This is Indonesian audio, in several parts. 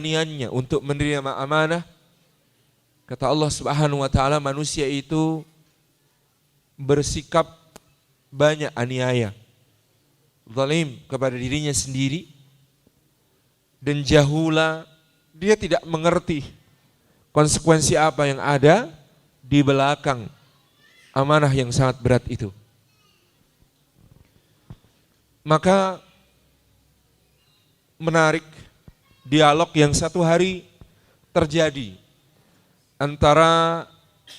niatnya untuk menerima amanah, kata Allah Subhanahu wa taala, manusia itu bersikap banyak aniaya, zalim kepada dirinya sendiri, dan jahula, dia tidak mengerti konsekuensi apa yang ada di belakang amanah yang sangat berat itu. Maka menarik dialog yang satu hari terjadi antara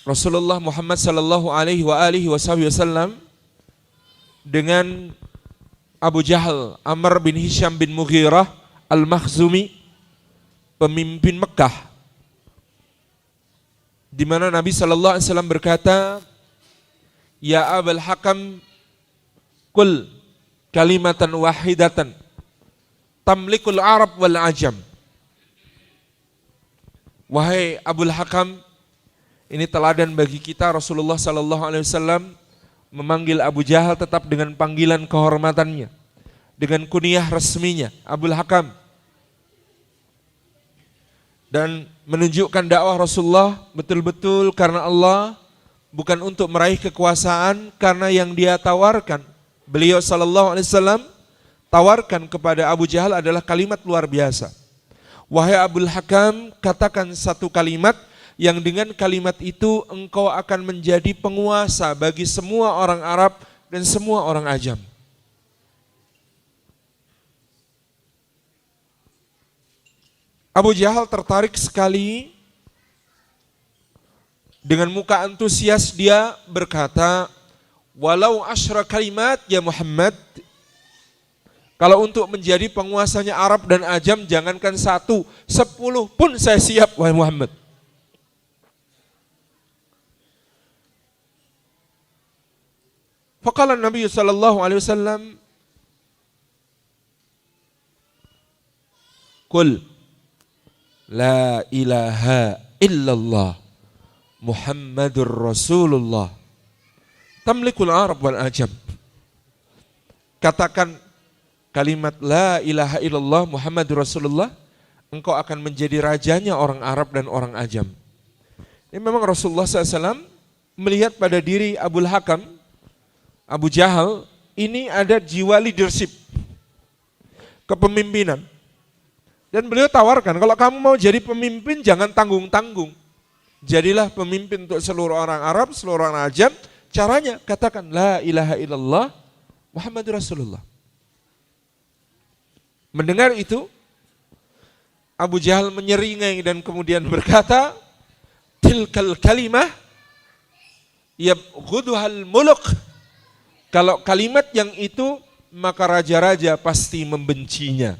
Rasulullah Muhammad sallallahu alaihi wasallam dengan Abu Jahal, Amr bin Hisham bin Mughirah Al-Makhzumi, pemimpin Mekah, di mana Nabi sallallahu alaihi wasallam berkata, "Ya Abul Hakam, qul kalimatan wahidatan tamlikul Arab wal Ajam." Wahai Abul Hakam, ini teladan bagi kita. Rasulullah sallallahu alaihi wasallam memanggil Abu Jahal tetap dengan panggilan kehormatannya, dengan kunyah resminya, Abul Hakam, dan menunjukkan dakwah Rasulullah betul-betul karena Allah, bukan untuk meraih kekuasaan. Karena yang dia tawarkan, beliau sallallahu alaihi wasallam tawarkan kepada Abu Jahal adalah kalimat luar biasa. Wahai Abul Hakam, katakan satu kalimat yang dengan kalimat itu engkau akan menjadi penguasa bagi semua orang Arab dan semua orang Ajam. Abu Jahal tertarik sekali. Dengan muka antusias dia berkata, "Walau asyra kalimat ya Muhammad." Kalau untuk menjadi penguasanya Arab dan Ajam, jangankan 1, 10 pun saya siap, wahai Muhammad. Faqala Nabi sallallahu alaihi wasallam, "Qul la ilaha illallah Muhammadur Rasulullah tamlikul Arab wal Ajam." Katakan kalimat la ilaha illallah Muhammadur Rasulullah, engkau akan menjadi rajanya orang Arab dan orang Ajam. Ini memang Rasulullah SAW melihat pada diri Abul Hakam, Abu Jahal, ini ada jiwa leadership, kepemimpinan. Dan beliau tawarkan, kalau kamu mau jadi pemimpin jangan tanggung-tanggung. Jadilah pemimpin untuk seluruh orang Arab, seluruh orang Ajam. Caranya katakan la ilaha illallah Muhammadur Rasulullah. Mendengar itu, Abu Jahal menyeringai dan kemudian berkata, "Tilkal kalimah yabghuduhal muluk." Kalau kalimat yang itu, maka raja-raja pasti membencinya.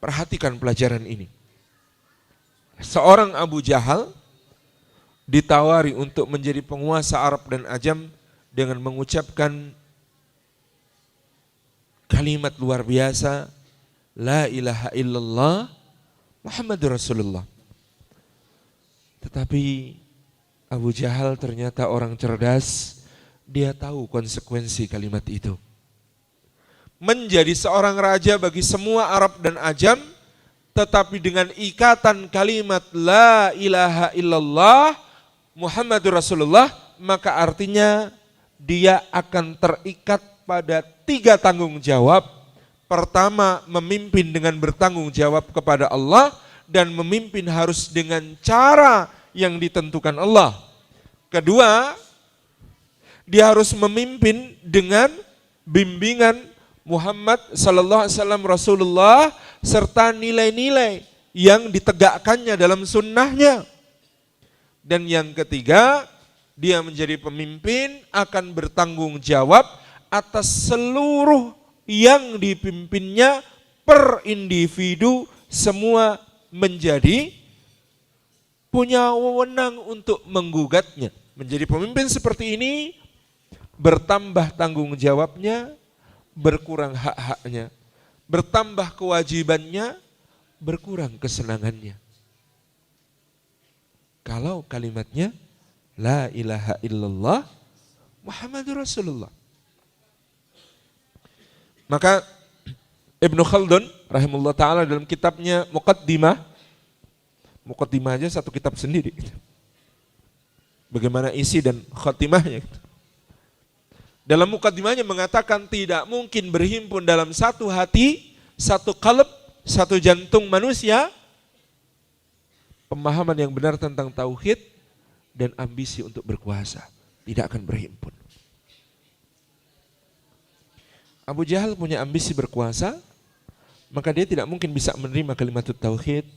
Perhatikan pelajaran ini. Seorang Abu Jahal ditawari untuk menjadi penguasa Arab dan Ajam dengan mengucapkan kalimat luar biasa, la ilaha illallah Muhammadur Rasulullah. Tetapi Abu Jahal ternyata orang cerdas, dia tahu konsekuensi kalimat itu. Menjadi seorang raja bagi semua Arab dan Ajam, tetapi dengan ikatan kalimat la ilaha illallah Muhammadur Rasulullah, maka artinya dia akan terikat pada 3 tanggung jawab. Pertama, memimpin dengan bertanggung jawab kepada Allah, dan memimpin harus dengan cara yang ditentukan Allah. Kedua, dia harus memimpin dengan bimbingan Muhammad sallallahu alaihi wasallam Rasulullah, serta nilai-nilai yang ditegakkannya dalam sunnahnya. Dan yang ketiga, dia menjadi pemimpin akan bertanggung jawab atas seluruh yang dipimpinnya per individu, semua menjadi punya wewenang untuk menggugatnya. Menjadi pemimpin seperti ini, bertambah tanggung jawabnya, berkurang hak-haknya, bertambah kewajibannya, berkurang kesenangannya. Kalau kalimatnya la ilaha illallah Muhammadur Rasulullah. Maka Ibnu Khaldun rahimahullah ta'ala dalam kitabnya Muqaddimah. Muqaddimah aja satu kitab sendiri. Bagaimana isi dan khatimahnya. Dalam Muqaddimahnya mengatakan tidak mungkin berhimpun dalam satu hati, satu qalb, satu jantung manusia pemahaman yang benar tentang tauhid dan ambisi untuk berkuasa. Tidak akan berhimpun. Abu Jahal punya ambisi berkuasa, maka dia tidak mungkin bisa menerima kalimat tauhid,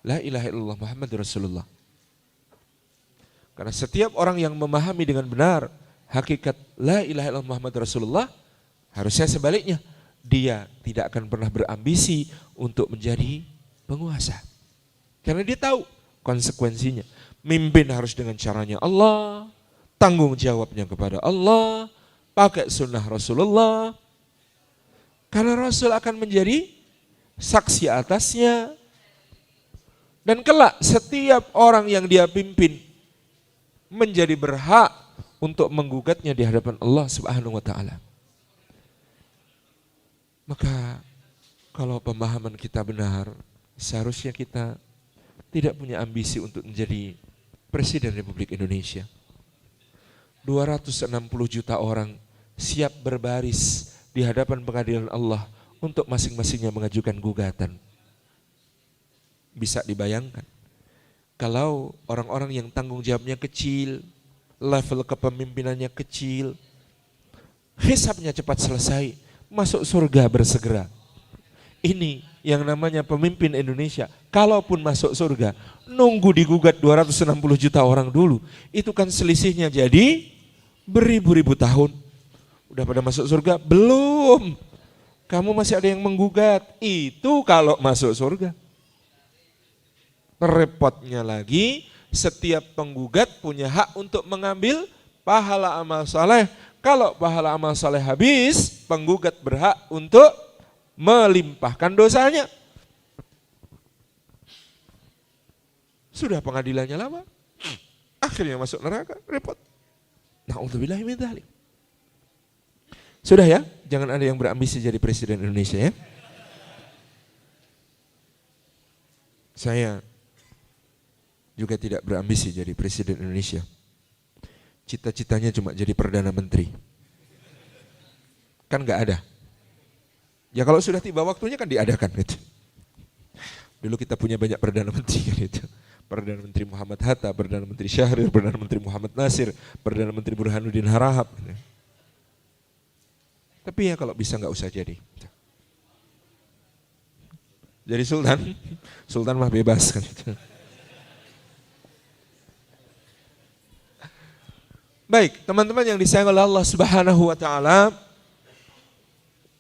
la ilaha illallah Muhammadur Rasulullah. Karena setiap orang yang memahami dengan benar hakikat la ilaha illallah Muhammadur Rasulullah, harusnya sebaliknya, dia tidak akan pernah berambisi untuk menjadi penguasa. Karena dia tahu konsekuensinya. Mimpin harus dengan caranya Allah, tanggung jawabnya kepada Allah, pakai sunnah Rasulullah. Karena Rasul akan menjadi saksi atasnya. Dan kelak setiap orang yang dia pimpin menjadi berhak untuk menggugatnya di hadapan Allah Subhanahu wa ta'ala. Maka kalau pemahaman kita benar, seharusnya kita tidak punya ambisi untuk menjadi Presiden Republik Indonesia. 260 juta orang siap berbaris di hadapan pengadilan Allah untuk masing-masingnya mengajukan gugatan. Bisa dibayangkan kalau orang-orang yang tanggung jawabnya kecil, level kepemimpinannya kecil, hisabnya cepat selesai, masuk surga bersegera. Ini yang namanya pemimpin Indonesia. Kalaupun masuk surga, nunggu digugat 260 juta orang dulu. Itu kan selisihnya jadi beribu-ribu tahun. Udah pada masuk surga? Belum. Kamu masih ada yang menggugat. Itu kalau masuk surga. Repotnya lagi, setiap penggugat punya hak untuk mengambil pahala amal saleh. Kalau pahala amal saleh habis, penggugat berhak untuk melimpahkan dosanya. Sudah pengadilannya lama, akhirnya masuk neraka, repot. Na'udzubillahi min dzalik. Sudah ya, jangan ada yang berambisi jadi presiden Indonesia ya. Saya juga tidak berambisi jadi presiden Indonesia. Cita-citanya cuma jadi perdana menteri. Kan gak ada. Ya kalau sudah tiba waktunya kan diadakan gitu. Dulu kita punya banyak perdana menteri kan itu. Perdana Menteri Muhammad Hatta, Perdana Menteri Syahrir, Perdana Menteri Muhammad Nasir, Perdana Menteri Burhanuddin Harahap. Gitu. Tapi ya kalau bisa gak usah jadi. Jadi sultan mah bebas kan gitu. Baik, teman-teman yang disayang oleh Allah Subhanahu wa ta'ala.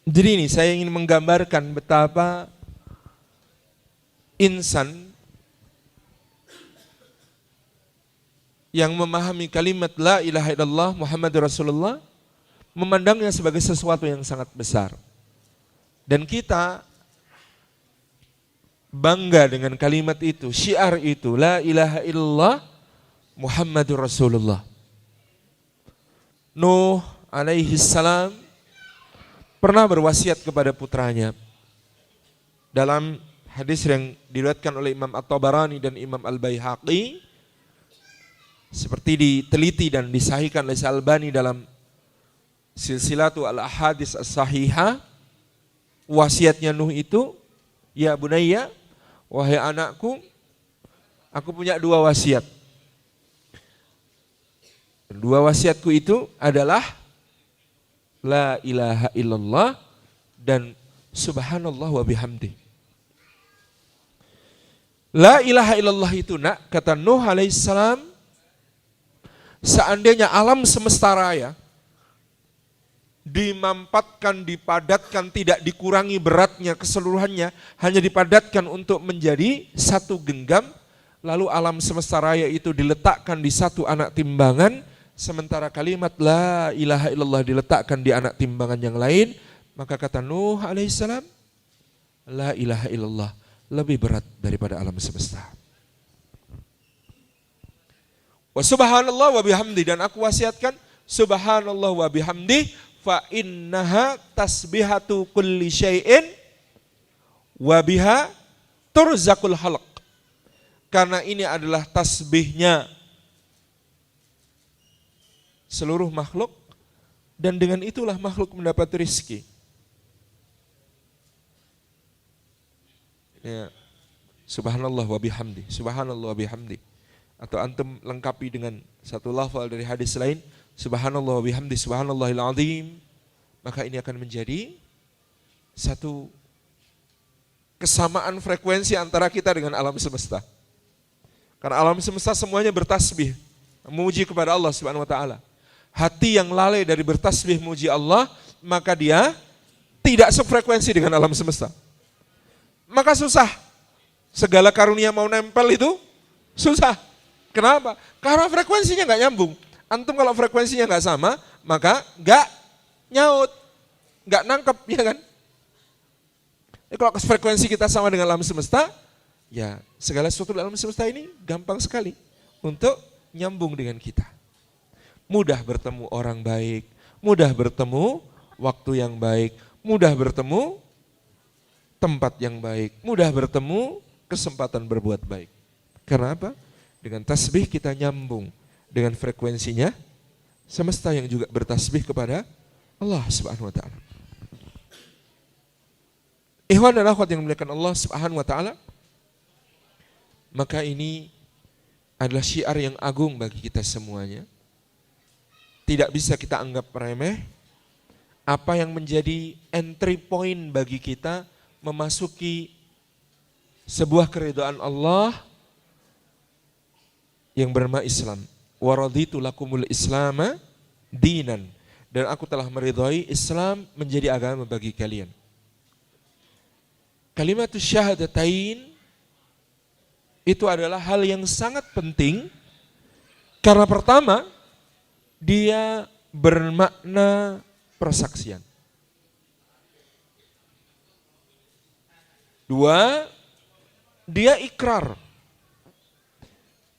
Jadi ini saya ingin menggambarkan betapa insan yang memahami kalimat la ilaha illallah Muhammadur Rasulullah memandangnya sebagai sesuatu yang sangat besar. Dan kita bangga dengan kalimat itu, syiar itu, la ilaha illallah Muhammadur Rasulullah. Nuh alaihi salam pernah berwasiat kepada putranya. Dalam hadis yang diriwayatkan oleh Imam At-Tabarani dan Imam Al-Baihaqi, seperti diteliti dan disahihkan oleh Al-Albani dalam Silsilatu Al-Ahadits As-Sahihah, wasiatnya Nuh itu, ya bunayya, wahai anakku, aku punya dua wasiat. Dua wasiatku itu adalah la ilaha illallah dan subhanallah wa bihamdi. La ilaha illallah itu nak, kata Nuh alaihissalam, seandainya alam semesta raya dimampatkan, dipadatkan, tidak dikurangi beratnya keseluruhannya, hanya dipadatkan untuk menjadi satu genggam, lalu alam semesta raya itu diletakkan di satu anak timbangan, sementara kalimat la ilaha illallah diletakkan di anak timbangan yang lain, maka kata Nuh alaihissalam, la ilaha illallah lebih berat daripada alam semesta. Wa subhanallah wa bihamdi, dan aku wasiatkan subhanallah wa bihamdi fa innaha tasbihatu kulli syai'in wa biha turzaqul khalq. Karena ini adalah tasbihnya seluruh makhluk, dan dengan itulah makhluk mendapat rezeki. Ya. Subhanallah wa bihamdi, subhanallah wa bihamdi. Atau antum lengkapi dengan satu lafal dari hadis lain, subhanallah wa bihamdi, subhanallahil azim. Maka ini akan menjadi satu kesamaan frekuensi antara kita dengan alam semesta. Karena alam semesta semuanya bertasbih, memuji kepada Allah Subhanahu wa taala. Hati yang lalai dari bertasbih memuji Allah, maka dia tidak sefrekuensi dengan alam semesta. Maka susah. Segala karunia mau nempel itu susah. Kenapa? Karena frekuensinya nggak nyambung. Antum kalau frekuensinya nggak sama, maka nggak nyaut, nggak nangkep, ya kan? Kalau frekuensi kita sama dengan alam semesta, ya segala sesuatu dalam semesta ini gampang sekali untuk nyambung dengan kita. Mudah bertemu orang baik, mudah bertemu waktu yang baik, mudah bertemu tempat yang baik, mudah bertemu kesempatan berbuat baik. Karena apa? Dengan tasbih kita nyambung dengan frekuensinya semesta yang juga bertasbih kepada Allah Subhanahu wa taala. Ikhwan dan akhwat yang dimuliakan Allah Subhanahu wa taala, maka ini adalah syiar yang agung bagi kita semuanya. Tidak bisa kita anggap remeh. Apa yang menjadi entry point bagi kita memasuki sebuah keridhaan Allah yang bernama Islam. Wa raditu lakumul islama dinan. Dan aku telah meridhai Islam menjadi agama bagi kalian. Kalimatus syahadatain itu adalah hal yang sangat penting karena pertama, dia bermakna persaksian. Dua, dia ikrar.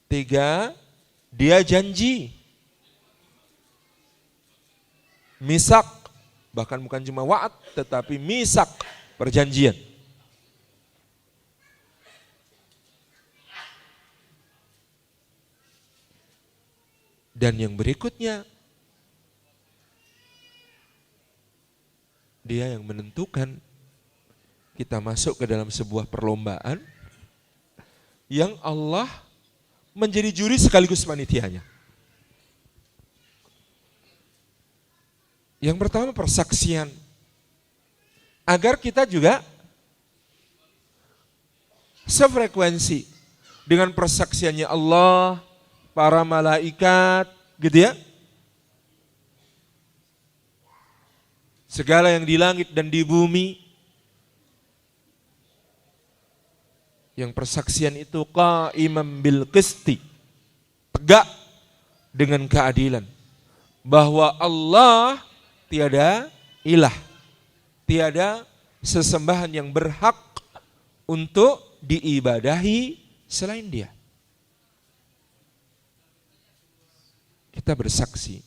Tiga, dia janji. Misak, bahkan bukan cuma wa'ad, tetapi misak, perjanjian. Dan yang berikutnya, dia yang menentukan kita masuk ke dalam sebuah perlombaan yang Allah menjadi juri sekaligus panitianya. Yang pertama persaksian, agar kita juga sefrekuensi dengan persaksiannya Allah, para malaikat, gitu ya. Segala yang di langit dan di bumi. Yang persaksian itu qa'imam bil qisti, tegak dengan keadilan. Bahwa Allah tiada ilah, tiada sesembahan yang berhak untuk diibadahi selain Dia. Kita bersaksi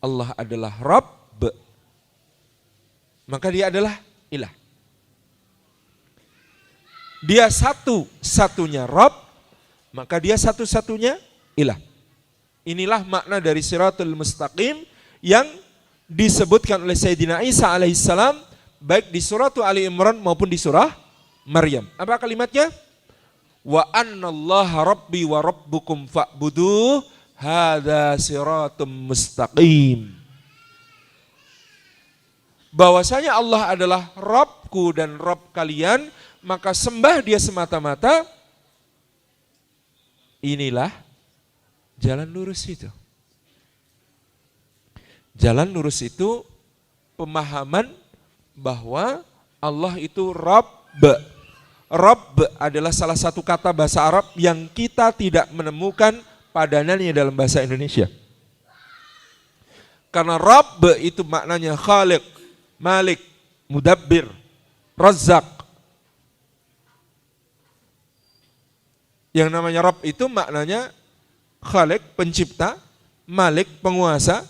Allah adalah Rabb, maka Dia adalah ilah. Dia satu-satunya Rabb, maka Dia satu-satunya ilah. Inilah makna dari Siratul Mustaqim yang disebutkan oleh Sayyidina Isa alaihissalam baik di surah Ali Imran maupun di surah Maryam. Apa kalimatnya? Wa annallaha rabbi wa rabbukum fa'buduh hadza siratum mustaqim. Bahwasanya Allah adalah Rabbku dan Rabb kalian, maka sembah Dia semata-mata. Inilah jalan lurus itu. Jalan lurus itu pemahaman bahwa Allah itu Rabb. Rabb adalah salah satu kata bahasa Arab yang kita tidak menemukan padanannya dalam bahasa Indonesia. Karena Rabb itu maknanya Khaliq, Malik, Mudabbir, Razzaq. Yang namanya Rabb itu maknanya Khaliq, pencipta, Malik, penguasa,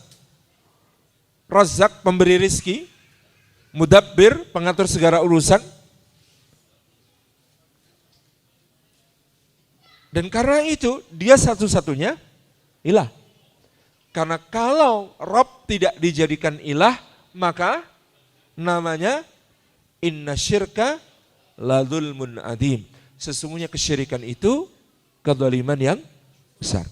Razzaq, pemberi rizki, Mudabbir, pengatur segala urusan, Dan karena itu dia satu-satunya ilah. Karena kalau Rabb tidak dijadikan ilah, maka namanya inna syirka la dzulmun adzim. Sesungguhnya kesyirikan itu kezaliman yang besar.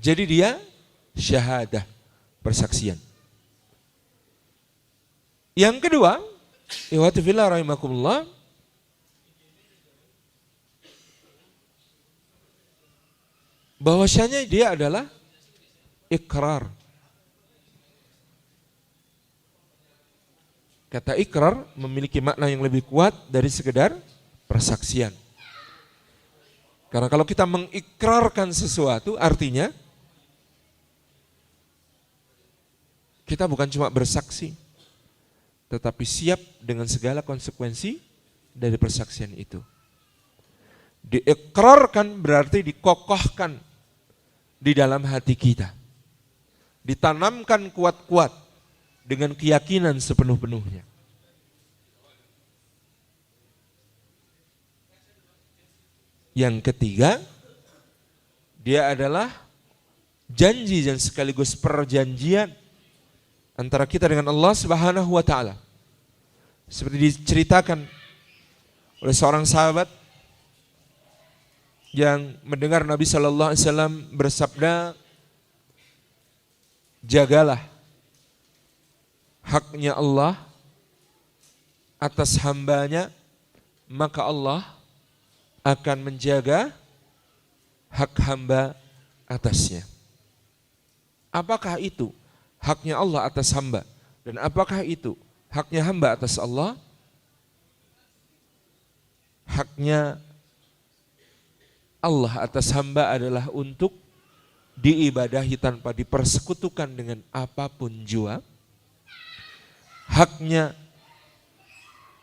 Jadi dia syahadah, persaksian. Yang kedua, ikhwati fillah rahimakumullah, bahwasanya dia adalah ikrar. Kata ikrar memiliki makna yang lebih kuat dari sekedar persaksian. Karena kalau kita mengikrarkan sesuatu, artinya kita bukan cuma bersaksi, tetapi siap dengan segala konsekuensi dari persaksian itu. Diikrarkan berarti dikokohkan di dalam hati kita. Ditanamkan kuat-kuat dengan keyakinan sepenuh-penuhnya. Yang ketiga, dia adalah janji dan sekaligus perjanjian antara kita dengan Allah Subhanahu wa taala. Seperti diceritakan oleh seorang sahabat yang mendengar Nabi sallallahu alaihi wasallam bersabda, jagalah haknya Allah atas hambanya, maka Allah akan menjaga hak hamba atasnya. Apakah itu haknya Allah atas hamba? Dan apakah itu haknya hamba atas Allah? Haknya Allah atas hamba adalah untuk diibadahi tanpa dipersekutukan dengan apapun jua. Haknya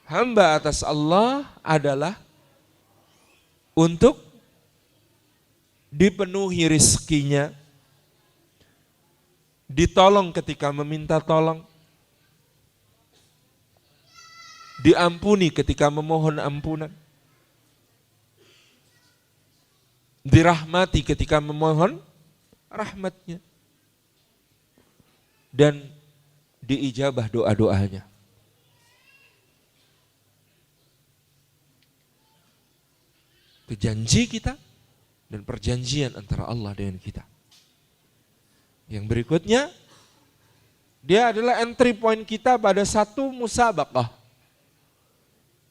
hamba atas Allah adalah untuk dipenuhi rizkinya, ditolong ketika meminta tolong, diampuni ketika memohon ampunan, dirahmati ketika memohon rahmatnya, dan diijabah doa-doanya. Itu janji kita dan perjanjian antara Allah dengan kita. Yang berikutnya, dia adalah entry point kita pada satu musabaqah.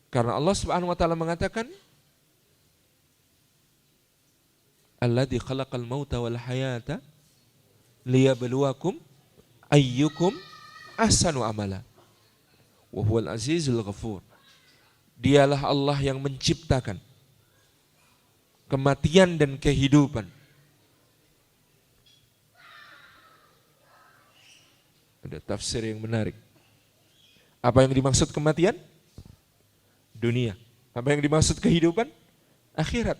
Karena Allah Subhanahu wa taala mengatakan, alladzi khalaqal mauta wal hayata liyabluwakum ayyukum ahsanu amala wa huwal azizul ghafur. Dialah Allah yang menciptakan kematian dan kehidupan. Ada tafsir yang menarik. Apa yang dimaksud kematian? Dunia. Apa yang dimaksud kehidupan? Akhirat.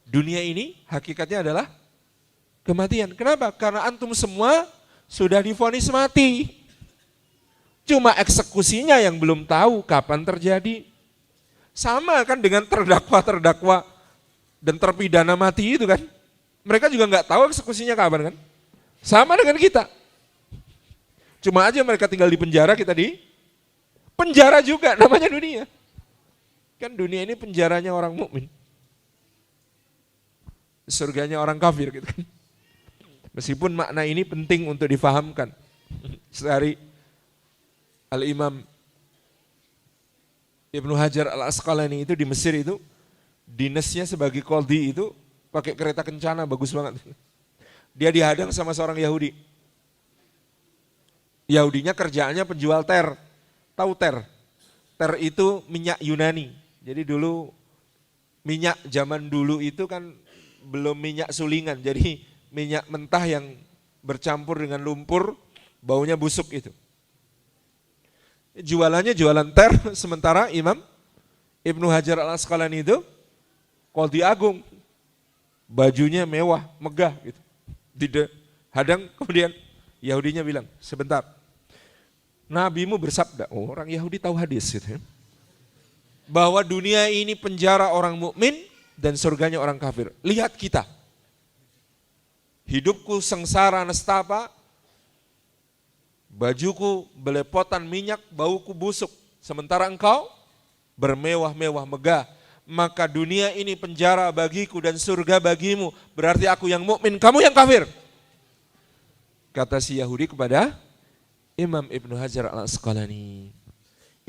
Dunia ini hakikatnya adalah kematian. Kenapa? Karena antum semua sudah divonis mati. Cuma eksekusinya yang belum tahu kapan terjadi. Sama kan dengan terdakwa dan terpidana mati itu kan. Mereka juga nggak tahu eksekusinya kapan kan. Sama dengan kita. Cuma aja mereka tinggal di penjara, kita di penjara juga, namanya dunia. Kan dunia ini penjaranya orang mukmin. Surganya orang kafir gitu kan. Meskipun makna ini penting untuk difahamkan. Sehari Al-Imam Ibnu Hajar Al-Asqalani itu di Mesir itu, dinasnya sebagai qadhi itu pakai kereta kencana, bagus banget. Dia dihadang sama seorang Yahudi. Yahudinya kerjaannya penjual ter. Tahu ter? Ter itu minyak Yunani. Jadi dulu minyak zaman dulu itu kan belum minyak sulingan. Jadi minyak mentah yang bercampur dengan lumpur, baunya busuk itu. Jualannya jualan ter, sementara Imam Ibnu Hajar Al-Asqalani itu qadhi agung. Bajunya mewah, megah gitu. Dihadang, kemudian Yahudinya bilang, sebentar. Nabimu bersabda, oh orang Yahudi tahu hadis gitu ya. bahwa dunia ini penjara orang mukmin dan surganya orang kafir. Lihat kita. Hidupku sengsara nestapa, bajuku belepotan minyak, bauku busuk. Sementara engkau bermewah-mewah megah. Maka dunia ini penjara bagiku dan surga bagimu. Berarti aku yang mukmin, kamu yang kafir. Kata si Yahudi kepada Imam Ibnu Hajar al-Asqalani.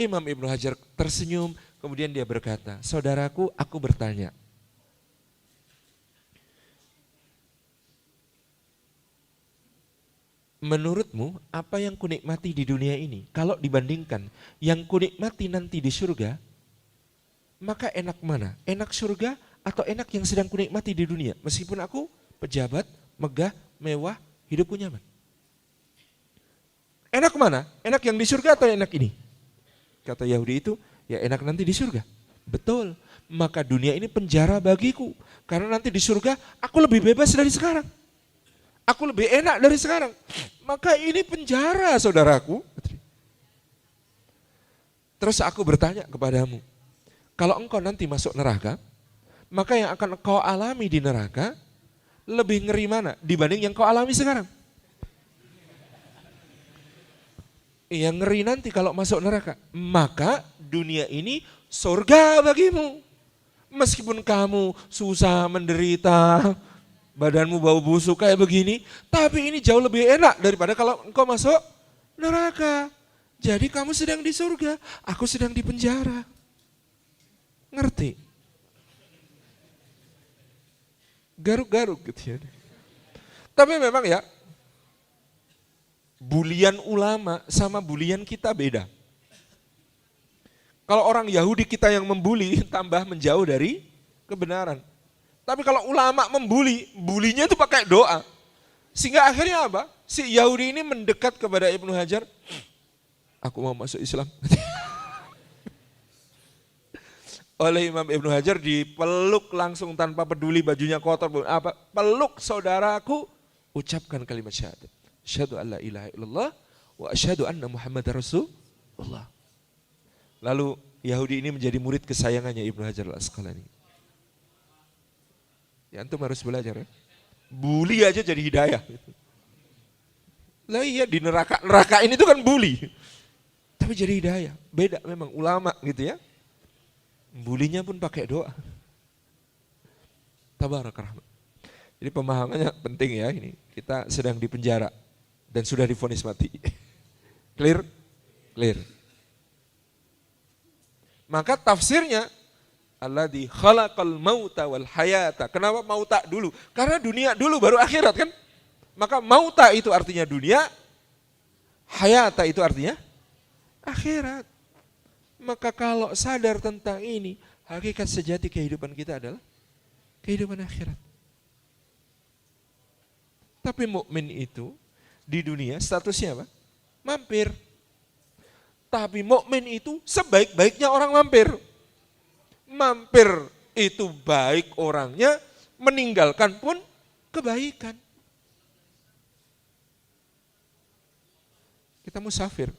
Imam Ibnu Hajar tersenyum, kemudian dia berkata, saudaraku, aku bertanya. Menurutmu apa yang kunikmati di dunia ini? Kalau dibandingkan yang kunikmati nanti di surga, maka enak mana? Enak surga atau enak yang sedang kunikmati di dunia? Meskipun aku pejabat, megah, mewah, hidupku nyaman. Enak mana? Enak yang di surga atau enak ini? Kata Yahudi itu, ya enak nanti di surga. Betul, maka dunia ini penjara bagiku. Karena nanti di surga aku lebih bebas dari sekarang. Aku lebih enak dari sekarang. Maka ini penjara, saudaraku. Terus aku bertanya kepadamu, kalau engkau nanti masuk neraka, maka yang akan engkau alami di neraka lebih ngeri mana dibanding yang kau alami sekarang? Yang ngeri nanti kalau masuk neraka, maka dunia ini surga bagimu. Meskipun kamu susah, menderita, badanmu bau busuk kayak begini, tapi ini jauh lebih enak daripada kalau engkau masuk neraka. Jadi kamu sedang di surga, aku sedang di penjara. Ngerti? Garuk-garuk gitu ya. Tapi memang ya, bulian ulama sama bulian kita beda. Kalau orang Yahudi kita yang membuli, tambah menjauh dari kebenaran. Tapi kalau ulama membuli, bulinya itu pakai doa. Sehingga akhirnya apa? Si Yahudi ini mendekat kepada Ibnu Hajar. Aku mau masuk Islam. Oleh Imam Ibnu Hajar dipeluk langsung tanpa peduli bajunya kotor. Apa? Peluk saudaraku, ucapkan kalimat syahadat. Asyhadu an la ilaha illallah wa asyhadu anna Muhammadar Rasulullah. Lalu Yahudi ini menjadi murid kesayangannya Ibnu Hajar al-Asqalani. Ya antum harus belajar ya. Bully aja jadi hidayah. Lah iya di neraka ini tuh kan bully. Tapi jadi hidayah. Beda memang ulama gitu ya. Bulinya pun pakai doa. Tabarak rahmat. Jadi pemahamannya penting ya ini. Kita sedang di penjara dan sudah divonis mati. Clear? Clear. Maka tafsirnya alladzi khalaqal mauta wal hayata. Kenapa mauta dulu? Karena dunia dulu baru akhirat kan? Maka mauta itu artinya dunia, hayata itu artinya akhirat. Maka kalau sadar tentang ini, hakikat sejati kehidupan kita adalah kehidupan akhirat. Tapi mukmin itu di dunia statusnya apa? Mampir. Tapi mukmin itu sebaik-baiknya orang mampir. Mampir itu baik orangnya, meninggalkan pun kebaikan. Kita musafir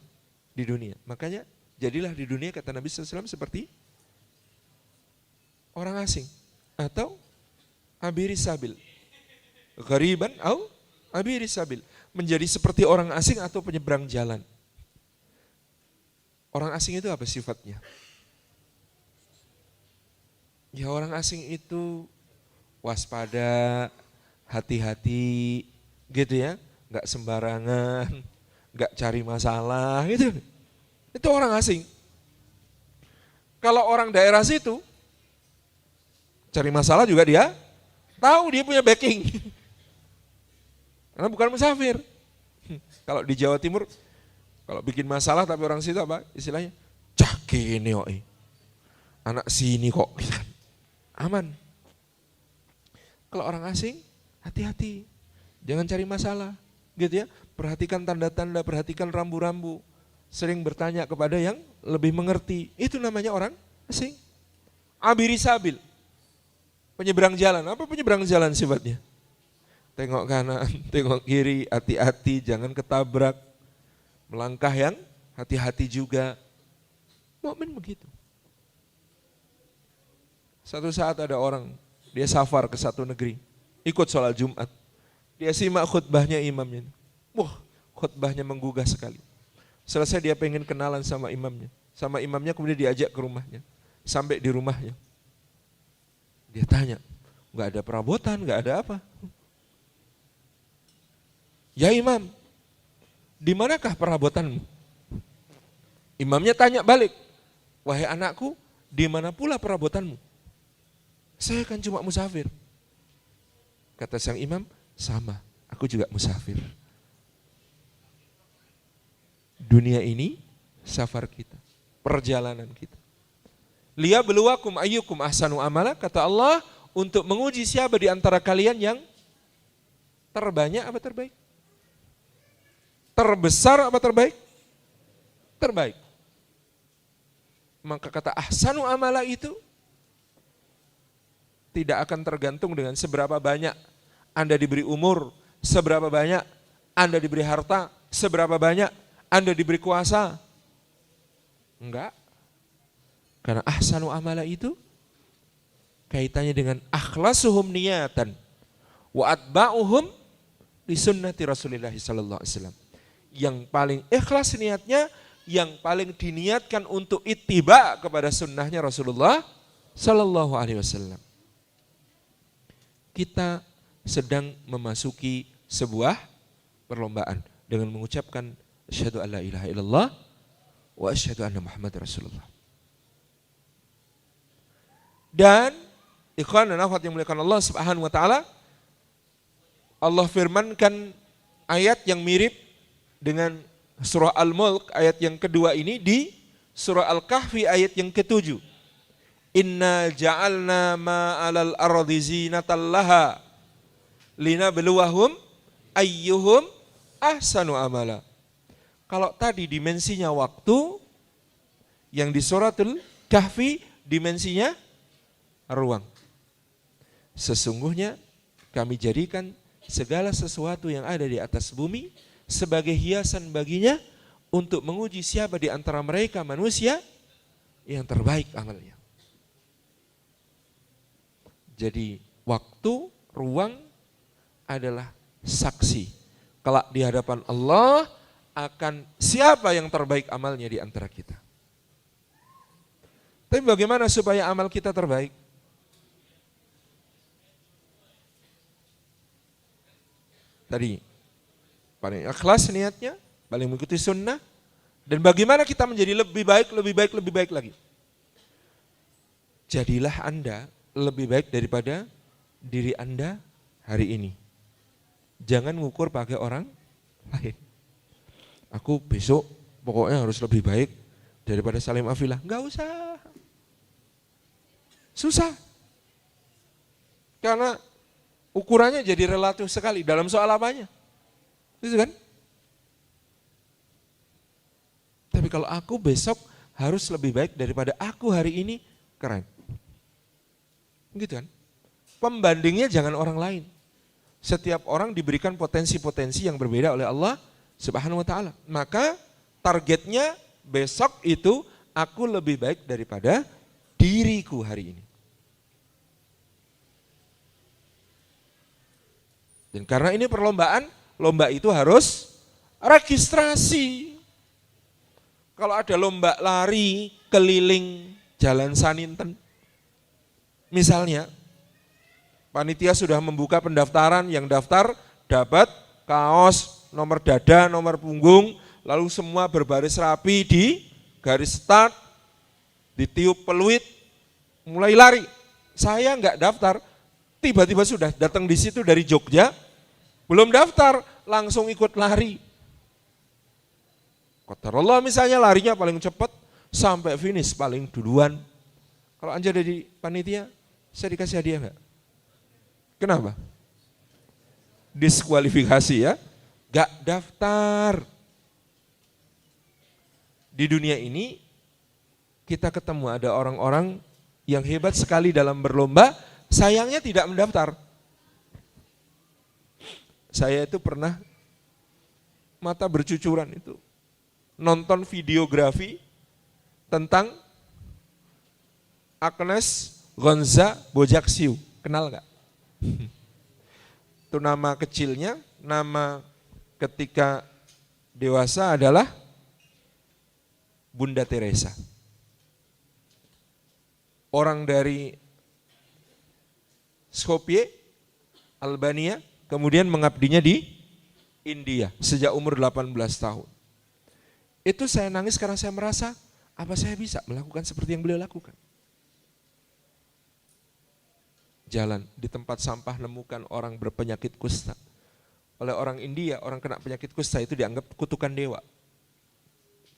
di dunia. Makanya jadilah di dunia kata Nabi SAW seperti orang asing atau abiri sabil. Ghariban au abiri sabil. Menjadi seperti orang asing atau penyeberang jalan. Orang asing itu apa sifatnya? Ya orang asing itu waspada, hati-hati gitu ya. Gak sembarangan, gak cari masalah gitu. Itu orang asing. Kalau orang daerah situ, cari masalah juga dia tahu dia punya backing. Karena bukan musafir. Kalau di Jawa Timur, kalau bikin masalah tapi orang situ apa istilahnya? Cah kene kok. Anak sini kok. Aman. Kalau orang asing, hati-hati. Jangan cari masalah. Gitu ya. Perhatikan tanda-tanda, perhatikan rambu-rambu. Sering bertanya kepada yang lebih mengerti. Itu namanya orang asing. Abiri sabil. Penyeberang jalan. Apa penyeberang jalan sifatnya? Tengok kanan, tengok kiri, hati-hati, jangan ketabrak. Melangkah yang hati-hati juga. Mukmin begitu. Satu saat ada orang, dia safar ke satu negeri, ikut sholat Jumat. Dia simak khutbahnya imamnya. Wah, khutbahnya menggugah sekali. Selesai dia pengen kenalan sama imamnya. Sama imamnya kemudian diajak ke rumahnya. Sampai di rumahnya. Dia tanya, nggak ada perabotan, nggak ada apa. Ya imam, di manakah perabotanmu? Imamnya tanya balik, wahai anakku, di mana pula perabotanmu? Saya kan cuma musafir. Kata sang imam, sama, aku juga musafir. Dunia ini safar kita, perjalanan kita. Liyabluwakum ayyukum ahsanu amala, kata Allah, untuk menguji siapa di antara kalian yang terbanyak apa terbaik? Terbesar apa terbaik? Terbaik. Maka kata ahsanu amala itu tidak akan tergantung dengan seberapa banyak Anda diberi umur, seberapa banyak Anda diberi harta, seberapa banyak Anda diberi kuasa. Enggak. Karena ahsanu amala itu kaitannya dengan akhlasuhum niyatan wa atba'uhum li sunnati Rasulillah sallallahu alaihi wasallam. Yang paling ikhlas niatnya, yang paling diniatkan untuk ittiba kepada sunnahnya Rasulullah sallallahu alaihi wasallam. Kita sedang memasuki sebuah perlombaan dengan mengucapkan asyhadu an la ilaha illallah wa asyhadu anna Muhammad Rasulullah. Dan ikhwan dan akhwat yang muliakan Allah Subhanahu wa taala, Allah firmankan ayat yang mirip dengan surah Al-Mulk ayat yang kedua ini di surah Al-Kahfi ayat yang ke-7. Inna ja'alna ma'alal ardi zinatan laha linabluwahum ayyuhum ahsanu amala. Kalau tadi dimensinya waktu, yang di suratul Kahfi dimensinya ruang. Sesungguhnya kami jadikan segala sesuatu yang ada di atas bumi sebagai hiasan baginya untuk menguji siapa di antara mereka manusia yang terbaik amalnya. Jadi waktu, ruang adalah saksi. Kelak di hadapan Allah akan siapa yang terbaik amalnya di antara kita. Tapi bagaimana supaya amal kita terbaik? Tadi paling ikhlas niatnya, paling mengikuti sunnah, dan bagaimana kita menjadi lebih baik lagi. Jadilah Anda lebih baik daripada diri Anda hari ini. Jangan ngukur pakai orang lain. Aku besok pokoknya harus lebih baik daripada Salim Afilah. Enggak usah. Susah. Karena ukurannya jadi relatif sekali dalam soal apanya. Itu kan? Tapi kalau aku besok harus lebih baik daripada aku hari ini, keren. Gitu kan? Pembandingnya jangan orang lain. Setiap orang diberikan potensi-potensi yang berbeda oleh Allah Subhanahu wa taala. Maka targetnya besok itu aku lebih baik daripada diriku hari ini. Dan karena ini perlombaan, lomba itu harus registrasi. Kalau ada lomba lari keliling Jalan Saninten, misalnya, panitia sudah membuka pendaftaran, yang daftar dapat kaos, nomor dada, nomor punggung, lalu semua berbaris rapi di garis start, ditiup peluit, mulai lari. Saya enggak daftar, tiba-tiba sudah datang di situ dari Jogja, belum daftar, langsung ikut lari. Qadarullah misalnya larinya paling cepat, sampai finish paling duluan. Kalau Anda jadi panitia, saya dikasih hadiah enggak? Kenapa? Diskualifikasi ya, enggak daftar. Di dunia ini kita ketemu ada orang-orang yang hebat sekali dalam berlomba, sayangnya tidak mendaftar. Saya itu pernah mata bercucuran itu nonton videografi tentang Agnes Gonza Bojaksiu, kenal nggak? Itu nama kecilnya, nama ketika dewasa adalah Bunda Teresa. Orang dari Skopje, Albania, kemudian mengabdinya di India sejak umur 18 tahun. Itu saya nangis karena saya merasa, apa saya bisa melakukan seperti yang beliau lakukan? Jalan di tempat sampah nemukan orang berpenyakit kusta. Oleh orang India, orang kena penyakit kusta itu dianggap kutukan dewa.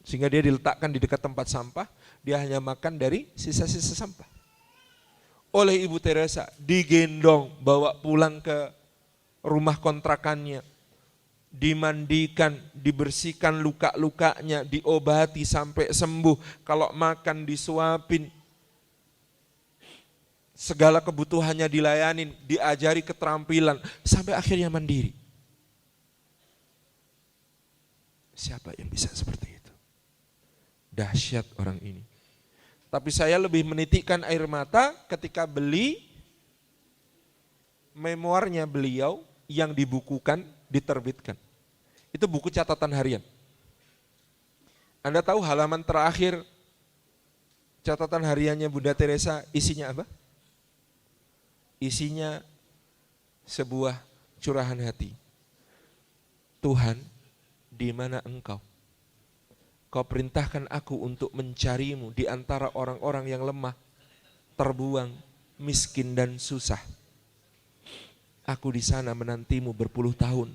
Sehingga dia diletakkan di dekat tempat sampah, dia hanya makan dari sisa-sisa sampah. Oleh Ibu Teresa digendong, bawa pulang ke rumah kontrakannya, dimandikan, dibersihkan luka-lukanya, diobati sampai sembuh. Kalau makan disuapin, segala kebutuhannya dilayanin, diajari keterampilan, sampai akhirnya mandiri. Siapa yang bisa seperti itu? Dahsyat orang ini. Tapi saya lebih menitikkan air mata ketika beli memoarnya beliau yang dibukukan, diterbitkan. Itu buku catatan harian. Anda tahu halaman terakhir catatan hariannya Bunda Teresa isinya apa? Isinya sebuah curahan hati. Tuhan, di mana Engkau? Kau perintahkan aku untuk mencarimu di antara orang-orang yang lemah, terbuang, miskin dan susah. Aku di sana menantimu berpuluh tahun,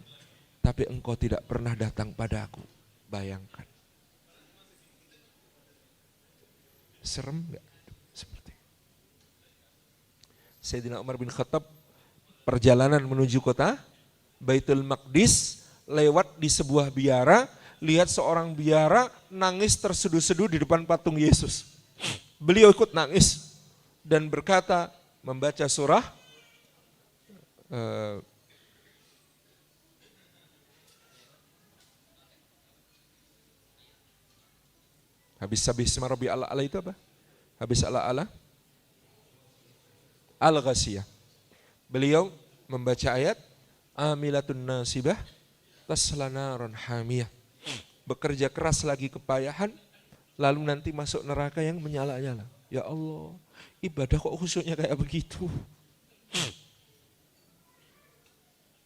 tapi Engkau tidak pernah datang padaku. Bayangkan. Serem enggak? Seperti Sayyidina Umar bin Khattab perjalanan menuju kota Baitul Maqdis, lewat di sebuah biara, lihat seorang biara nangis terseduh-seduh di depan patung Yesus. Beliau ikut nangis dan berkata, membaca surah habis marabi ala itu apa? Habis ala Al-Ghasiyah. Beliau membaca ayat amilatun nasibah tasla naran hamiyah. Bekerja keras lagi kepayahan, lalu nanti masuk neraka yang menyala-nyala. Ya Allah, ibadah kok khusyuknya kayak begitu.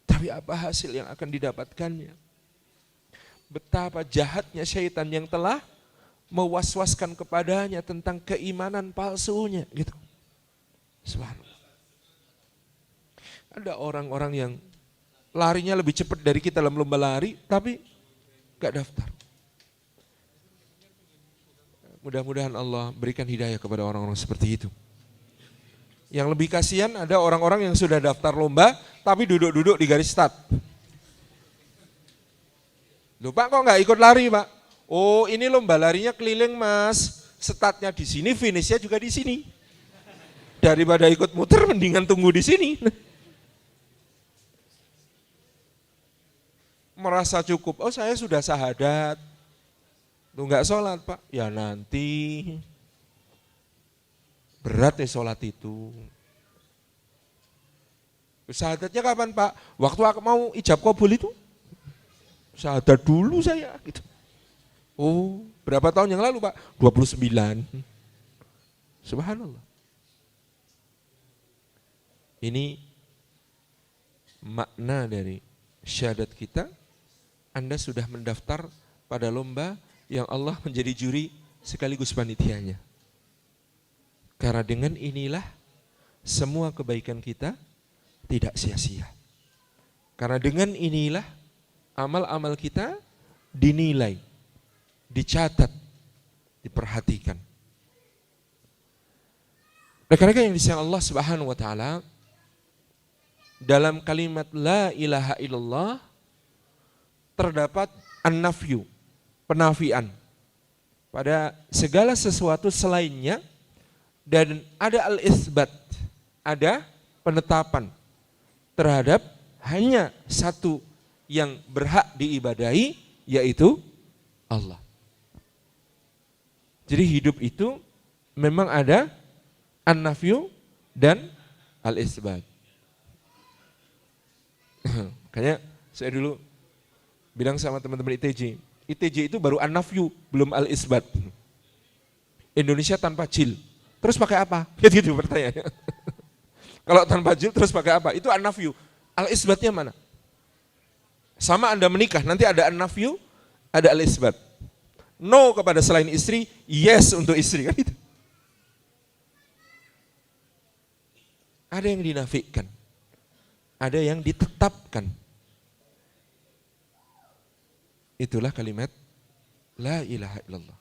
Tapi apa hasil yang akan didapatkannya? Betapa jahatnya syaitan yang telah mewaswaskan kepadanya tentang keimanan palsunya, gitu. Subhanallah. Ada orang-orang yang larinya lebih cepat dari kita dalam lomba lari, tapi gak daftar. Mudah-mudahan Allah berikan hidayah kepada orang-orang seperti itu. Yang lebih kasihan ada orang-orang yang sudah daftar lomba, tapi duduk-duduk di garis start. Loh Pak, kok gak ikut lari Pak? Oh ini lomba larinya keliling Mas, startnya di sini, finishnya juga di sini. Daripada ikut muter, mendingan tunggu di sini. Merasa cukup, oh saya sudah syahadat. Lu enggak sholat Pak? Ya nanti. Berat ya sholat itu. Syahadatnya kapan Pak? Waktu aku mau ijab qabul itu. Syahadat dulu saya gitu. Oh, berapa tahun yang lalu Pak? 29. Subhanallah. Ini makna dari syahadat kita. Anda sudah mendaftar pada lomba yang Allah menjadi juri sekaligus panitianya. Karena dengan inilah semua kebaikan kita tidak sia-sia. Karena dengan inilah amal-amal kita dinilai, dicatat, diperhatikan. Rekan-rekan yang disayang Allah Subhanahu wa taala, dalam kalimat la ilaha illallah terdapat an-nafyu, penafian pada segala sesuatu selainnya, dan ada al-itsbat, ada penetapan terhadap hanya satu yang berhak diibadahi, yaitu Allah. Jadi hidup itu memang ada an-nafyu dan al-isbat. Makanya saya dulu bilang sama teman-teman ITJ itu baru an-nafyu, belum al-isbat. Indonesia tanpa jil, terus pakai apa? Gitu pertanyaannya. Kalau tanpa jil terus pakai apa? Itu an-nafyu. Al-isbatnya mana? Sama Anda menikah, nanti ada an-nafyu, ada al-isbat. No kepada selain istri, yes untuk istri, kan itu. Ada yang dinafikan, ada yang ditetapkan. Itulah kalimat la ilaha illallah.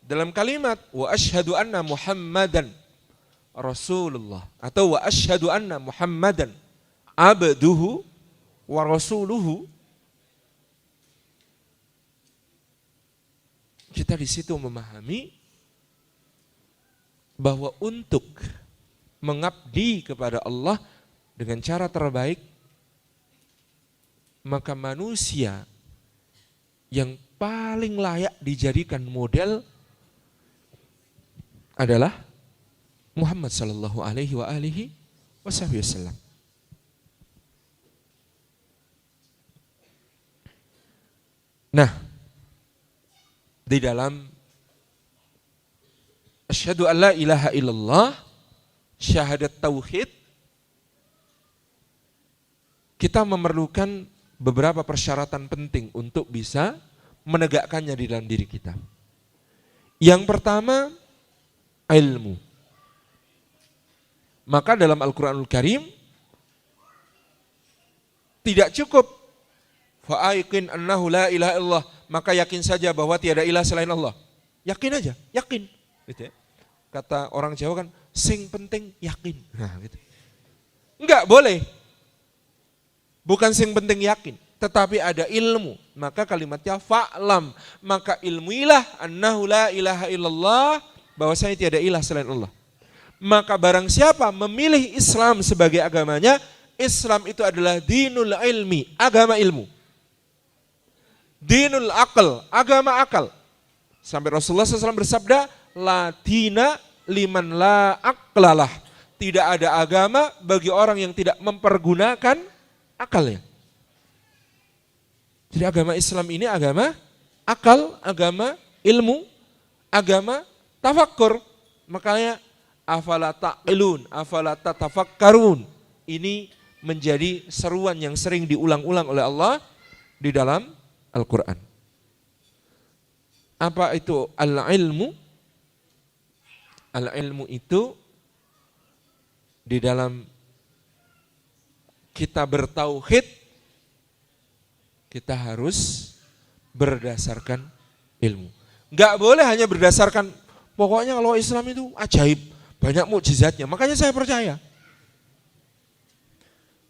Dalam kalimat wa asyhadu anna Muhammadan Rasulullah atau wa asyhadu anna Muhammadan abduhu wa rasuluhu, kita di situ memahami bahwa untuk mengabdi kepada Allah dengan cara terbaik, maka manusia yang paling layak dijadikan model adalah Muhammad sallallahu alaihi wasallam. Nah, di dalam asyhadu an la ilaha illallah, syahadat tauhid, kita memerlukan beberapa persyaratan penting untuk bisa menegakkannya di dalam diri kita. Yang pertama, ilmu. Maka dalam Al-Quranul Karim tidak cukup fa'aiqin annahu la ilaha illallah, maka yakin saja bahwa tiada ilah selain Allah. Yakin aja, yakin. Gitu ya. Kata orang Jawa kan, sing penting yakin. Nah, gitu. Enggak boleh. Bukan sing penting yakin, tetapi ada ilmu. Maka kalimatnya fa'lam, maka ilmuilah annahu la ilaha illallah, bahwasanya tiada ilah selain Allah. Maka barang siapa memilih Islam sebagai agamanya, Islam itu adalah dinul ilmi, agama ilmu. Dinul akal, agama akal. Sampai Rasulullah SAW bersabda, la dina liman la aqlalah. Tidak ada agama bagi orang yang tidak mempergunakan akalnya. Jadi agama Islam ini agama akal, agama ilmu, agama tafakkur. Makanya afala ta'ilun, afala tatafakkarun. Ini menjadi seruan yang sering diulang-ulang oleh Allah di dalam Al-Quran. Apa itu al-ilmu? Al-ilmu itu di dalam kita bertauhid, kita harus berdasarkan ilmu. Enggak boleh hanya berdasarkan, pokoknya kalau Islam itu ajaib, banyak mukjizatnya, makanya saya percaya.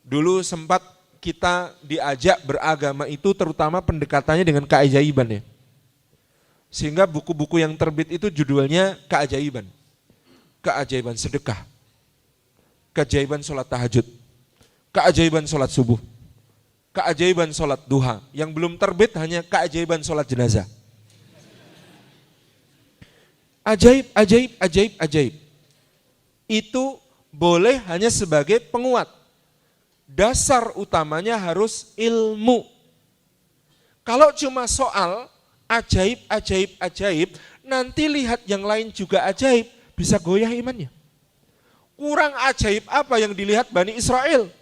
Dulu sempat kita diajak beragama itu terutama pendekatannya dengan keajaiban ya. Sehingga buku-buku yang terbit itu judulnya keajaiban. Keajaiban sedekah, keajaiban sholat tahajud, keajaiban sholat subuh, keajaiban sholat duha. Yang belum terbit hanya keajaiban sholat jenazah. Ajaib, ajaib, ajaib, ajaib. Itu boleh hanya sebagai penguat. Dasar utamanya harus ilmu. Kalau cuma soal ajaib, ajaib, ajaib, nanti lihat yang lain juga ajaib, bisa goyah imannya. Kurang ajaib apa yang dilihat Bani Israel?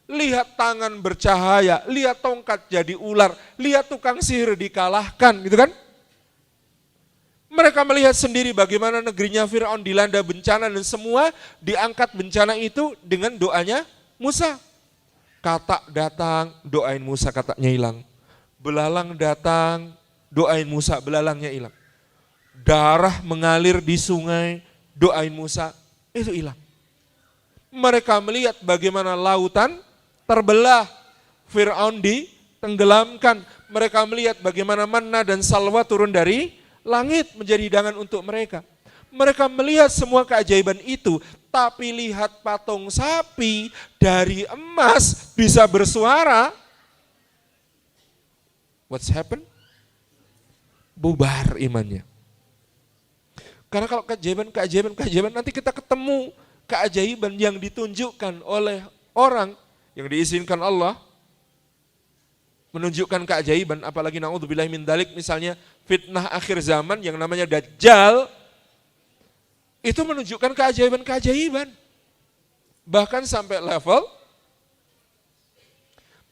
Lihat tangan bercahaya, lihat tongkat jadi ular, lihat tukang sihir dikalahkan, gitu kan? Mereka melihat sendiri bagaimana negerinya Fir'aun dilanda bencana dan semua diangkat bencana itu dengan doanya Musa. Katak datang, doain Musa, kataknya hilang. Belalang datang, doain Musa, belalangnya hilang. Darah mengalir di sungai, doain Musa, itu hilang. Mereka melihat bagaimana lautan terbelah, Fir'aun ditenggelamkan. Mereka melihat bagaimana manna dan salwa turun dari langit menjadi hidangan untuk mereka. Mereka melihat semua keajaiban itu, tapi lihat patung sapi dari emas bisa bersuara. What's happened? Bubar imannya. Karena kalau keajaiban nanti kita ketemu keajaiban yang ditunjukkan oleh orang yang diizinkan Allah menunjukkan keajaiban, apalagi naudzubillahi min dzalik, misalnya fitnah akhir zaman yang namanya Dajjal, itu menunjukkan keajaiban-keajaiban. Bahkan sampai level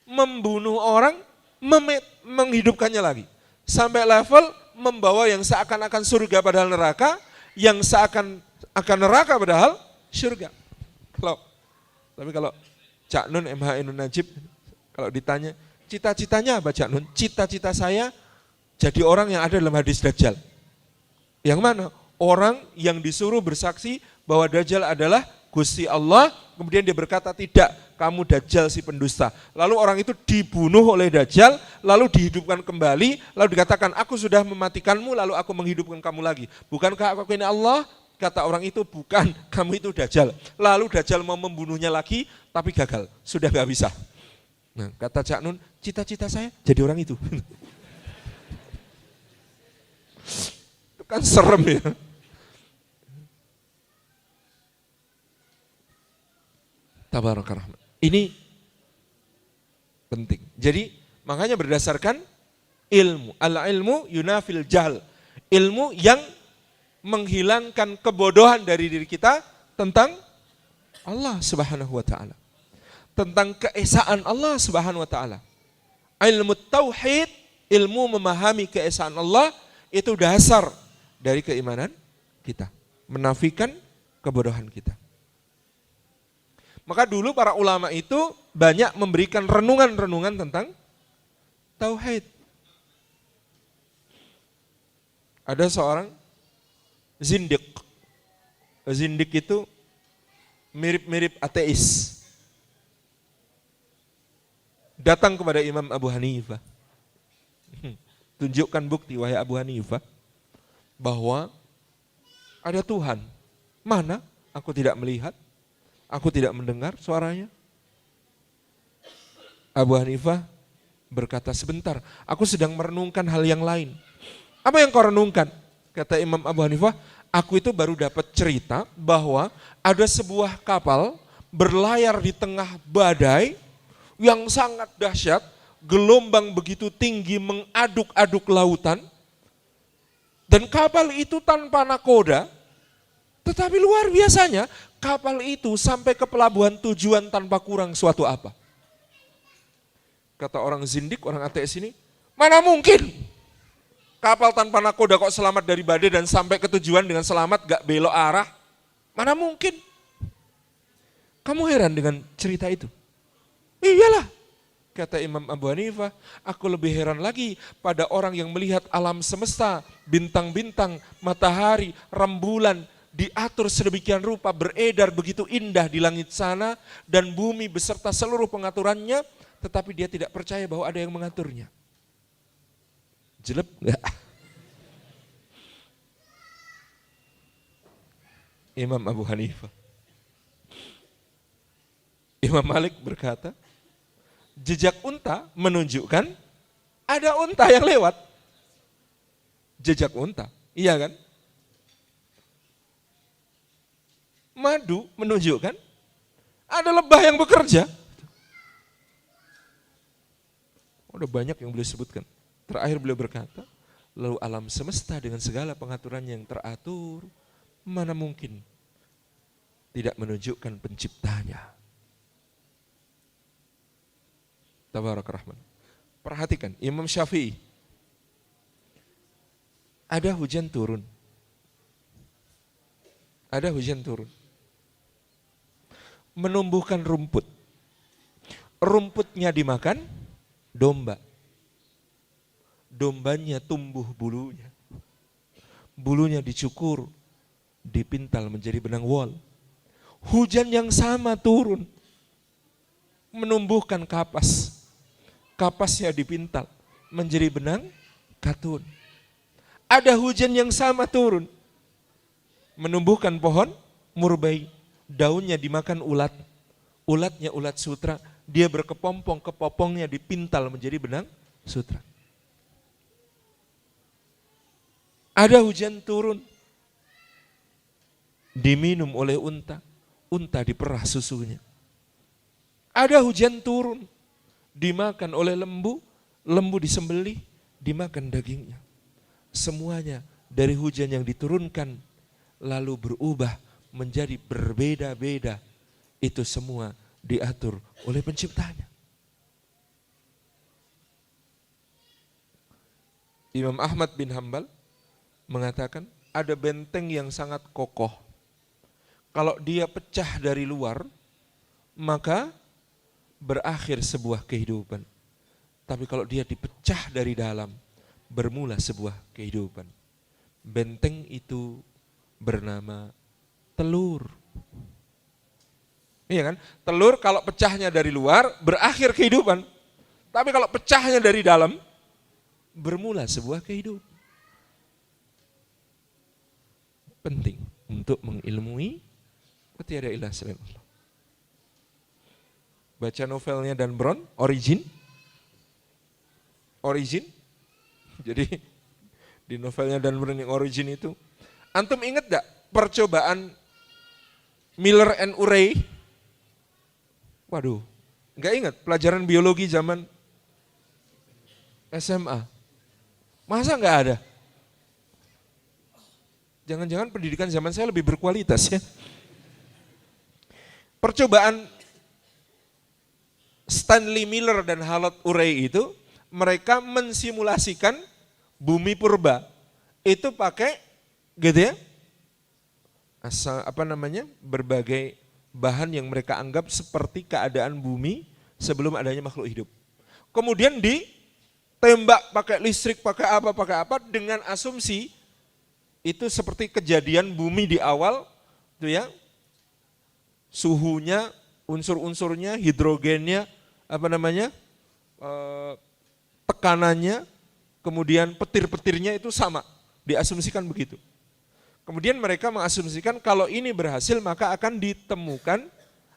membunuh orang, menghidupkannya lagi. Sampai level membawa yang seakan-akan surga padahal neraka, yang seakan-akan neraka padahal surga. Tapi kalau Cak Nun MH Ainun Najib, kalau ditanya, cita-citanya apa Cak Nun? Cita-cita saya jadi orang yang ada dalam hadis Dajjal. Yang mana? Orang yang disuruh bersaksi bahwa Dajjal adalah Gusti Allah, kemudian dia berkata tidak, kamu Dajjal si pendusta. Lalu orang itu dibunuh oleh Dajjal, lalu dihidupkan kembali, lalu dikatakan aku sudah mematikanmu, lalu aku menghidupkan kamu lagi. Bukankah aku ini Allah? Kata orang itu bukan, kamu itu Dajjal. Lalu Dajjal mau membunuhnya lagi, tapi gagal, sudah gak bisa. Nah, kata Cak Nun, cita-cita saya jadi orang itu. Itu kan serem ya. Tabaraka rahman. Ini penting. Jadi makanya berdasarkan ilmu. Al-ilmu yunafil jahl. Ilmu yang menghilangkan kebodohan dari diri kita tentang Allah Subhanahu wa taala. Tentang keesaan Allah Subhanahu wa taala. Ilmu tauhid, ilmu memahami keesaan Allah itu dasar dari keimanan kita, menafikan kebodohan kita. Maka dulu para ulama itu banyak memberikan renungan-renungan tentang tauhid. Ada seorang zindik. Zindik itu mirip-mirip ateis. Datang kepada Imam Abu Hanifah. Tunjukkan bukti wahai Abu Hanifah bahwa ada Tuhan. Mana? Aku tidak melihat. Aku tidak mendengar suaranya. Abu Hanifah berkata, sebentar, aku sedang merenungkan hal yang lain. Apa yang kau renungkan? Kata Imam Abu Hanifah, aku itu baru dapat cerita bahwa ada sebuah kapal berlayar di tengah badai yang sangat dahsyat, gelombang begitu tinggi mengaduk-aduk lautan, dan kapal itu tanpa nakoda, tetapi luar biasanya kapal itu sampai ke pelabuhan tujuan tanpa kurang suatu apa. Kata orang zindik, orang ateis ini, mana mungkin kapal tanpa nakoda kok selamat dari badai dan sampai ke tujuan dengan selamat gak belok arah? Mana mungkin? Kamu heran dengan cerita itu? Iyalah, kata Imam Abu Hanifah, aku lebih heran lagi pada orang yang melihat alam semesta, bintang-bintang, matahari, rembulan, diatur sedemikian rupa, beredar begitu indah di langit sana, dan bumi beserta seluruh pengaturannya, tetapi dia tidak percaya bahwa ada yang mengaturnya. Jelek enggak? Imam Abu Hanifah. Imam Malik berkata, jejak unta menunjukkan ada unta yang lewat. Jejak unta, iya kan? Madu menunjukkan ada lebah yang bekerja. Udah banyak yang beliau sebutkan. Terakhir beliau berkata, lalu alam semesta dengan segala pengaturan yang teratur, mana mungkin tidak menunjukkan penciptanya. Tabarak Rahman. Perhatikan, Imam Syafi'i. Ada hujan turun. Ada hujan turun. Menumbuhkan rumput. Rumputnya dimakan domba. Dombanya tumbuh bulunya. Bulunya dicukur, dipintal menjadi benang wol. Hujan yang sama turun. Menumbuhkan kapas. Kapasnya dipintal menjadi benang katun. Ada hujan yang sama turun. Menumbuhkan pohon murbai. Daunnya dimakan ulat, ulatnya ulat sutra, dia berkepompong, kepopongnya dipintal menjadi benang sutra. Ada hujan turun, diminum oleh unta, unta diperah susunya. Ada hujan turun, dimakan oleh lembu, lembu disembelih, dimakan dagingnya. Semuanya dari hujan yang diturunkan lalu berubah menjadi berbeda-beda. Itu semua diatur oleh penciptanya. Imam Ahmad bin Hambal mengatakan ada benteng yang sangat kokoh. Kalau dia pecah dari luar, maka berakhir sebuah kehidupan. Tapi kalau dia dipecah dari dalam, bermula sebuah kehidupan. Benteng itu bernama telur. Iya kan? Telur kalau pecahnya dari luar, berakhir kehidupan. Tapi kalau pecahnya dari dalam, bermula sebuah kehidupan. Penting untuk mengilmui tiada ilah selain Allah. Baca novelnya Dan Brown, Origin. Jadi di novelnya Dan Brown yang Origin itu, antum ingat gak percobaan Miller and Urey? Waduh, gak ingat pelajaran biologi zaman SMA. Masa nggak ada? Jangan-jangan pendidikan zaman saya lebih berkualitas ya. Percobaan Stanley Miller dan Harold Urey itu, mereka mensimulasikan bumi purba. Itu pakai gitu ya, berbagai bahan yang mereka anggap seperti keadaan bumi sebelum adanya makhluk hidup. Kemudian tembak pakai listrik, pakai apa, dengan asumsi itu seperti kejadian bumi di awal, itu ya, suhunya, unsur-unsurnya, hidrogennya, tekanannya, kemudian petir-petirnya itu sama, diasumsikan begitu. Kemudian mereka mengasumsikan kalau ini berhasil maka akan ditemukan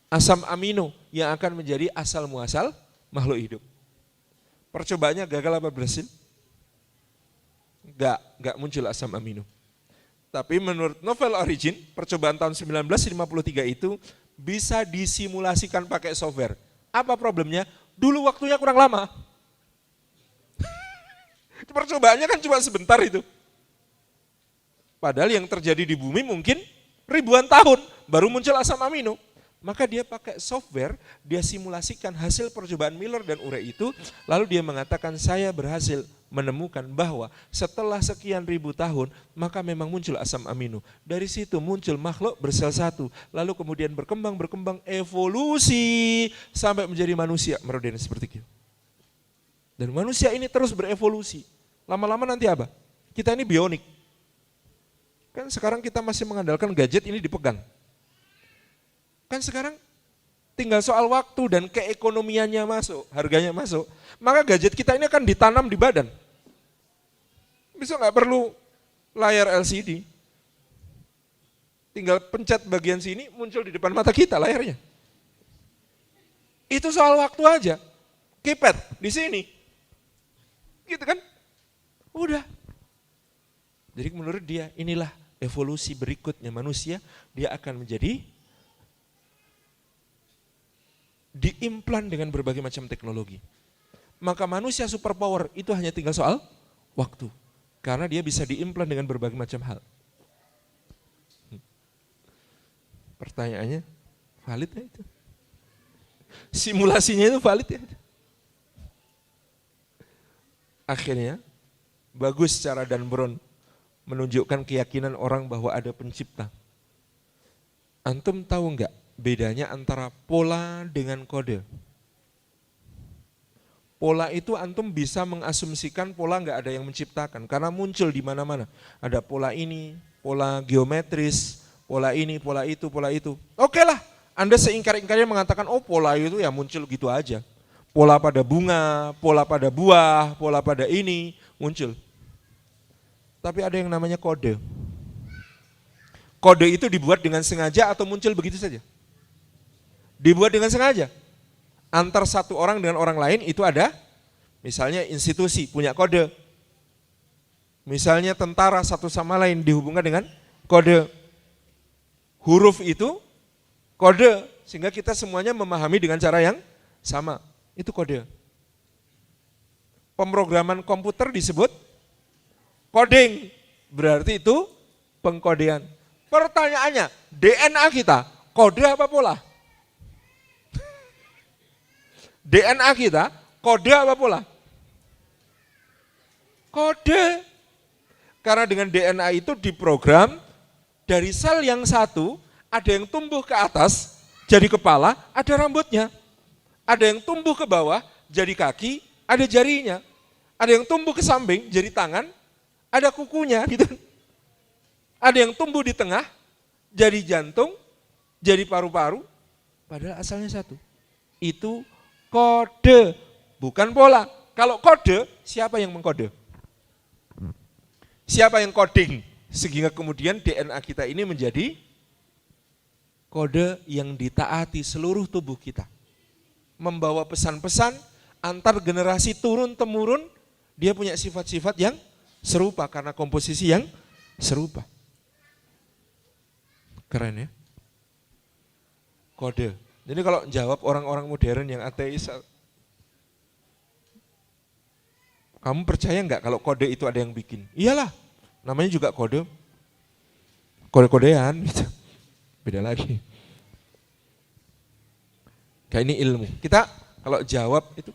asam amino yang akan menjadi asal muasal makhluk hidup. Percobaannya gagal apa berhasil? Enggak muncul asam amino. Tapi menurut novel Origin, percobaan tahun 1953 itu bisa disimulasikan pakai software. Apa problemnya? Dulu waktunya kurang lama. Percobaannya kan cuma sebentar itu. Padahal yang terjadi di bumi mungkin ribuan tahun baru muncul asam amino. Maka dia pakai software, dia simulasikan hasil percobaan Miller dan Urey itu, lalu dia mengatakan saya berhasil menemukan bahwa setelah sekian ribu tahun, maka memang muncul asam amino. Dari situ muncul makhluk bersel satu, lalu kemudian berkembang, evolusi, sampai menjadi manusia modern seperti itu. Dan manusia ini terus berevolusi. Lama-lama nanti apa? Kita ini bionik. Kan sekarang kita masih mengandalkan gadget ini dipegang. Kan sekarang tinggal soal waktu dan keekonomiannya masuk, harganya masuk. Maka gadget kita ini akan ditanam di badan. Bisa nggak perlu layar LCD. Tinggal pencet bagian sini, muncul di depan mata kita layarnya. Itu soal waktu aja. Keypad di sini. Gitu kan? Udah. Jadi menurut dia inilah evolusi berikutnya manusia, dia akan menjadi diimplan dengan berbagai macam teknologi. Maka manusia superpower itu hanya tinggal soal waktu. Karena dia bisa diimplan dengan berbagai macam hal. Pertanyaannya, valid ya itu? Simulasinya itu valid ya? Akhirnya, bagus cara Dan Brown menunjukkan keyakinan orang bahwa ada pencipta. Antum tahu enggak bedanya antara pola dengan kode? Pola itu antum bisa mengasumsikan pola enggak ada yang menciptakan karena muncul di mana-mana. Ada pola ini, pola geometris, pola ini, pola itu, pola itu. Oke lah, Anda seingkar-ingkarnya mengatakan oh pola itu ya muncul gitu aja. Pola pada bunga, pola pada buah, pola pada ini muncul. Tapi ada yang namanya kode. Kode itu dibuat dengan sengaja atau muncul begitu saja? Dibuat dengan sengaja. Antar satu orang dengan orang lain itu ada, misalnya institusi punya kode. Misalnya tentara satu sama lain dihubungkan dengan kode. huruf itu kode, sehingga kita semuanya memahami dengan cara yang sama. Itu kode. Pemrograman komputer disebut coding, berarti itu pengkodean. Pertanyaannya, DNA kita kode apa pola? DNA kita kode apa pola? Kode. Karena dengan DNA itu diprogram dari sel yang satu, ada yang tumbuh ke atas jadi kepala, ada rambutnya. Ada yang tumbuh ke bawah jadi kaki, ada jarinya. Ada yang tumbuh ke samping jadi tangan, ada kukunya gitu. Ada yang tumbuh di tengah jadi jantung, jadi paru-paru, padahal asalnya satu. Itu kode, bukan pola. Kalau kode, siapa yang mengkode? Siapa yang coding? Sehingga kemudian DNA kita ini menjadi kode yang ditaati seluruh tubuh kita. Membawa pesan-pesan antar generasi turun-temurun, dia punya sifat-sifat yang serupa karena komposisi yang serupa. Keren ya? Kode. Jadi kalau jawab orang-orang modern yang ateis, kamu percaya enggak kalau kode itu ada yang bikin? Iyalah, namanya juga kode. Kode-kodean gitu. Beda lagi. Kayak ini ilmu. Kita kalau jawab itu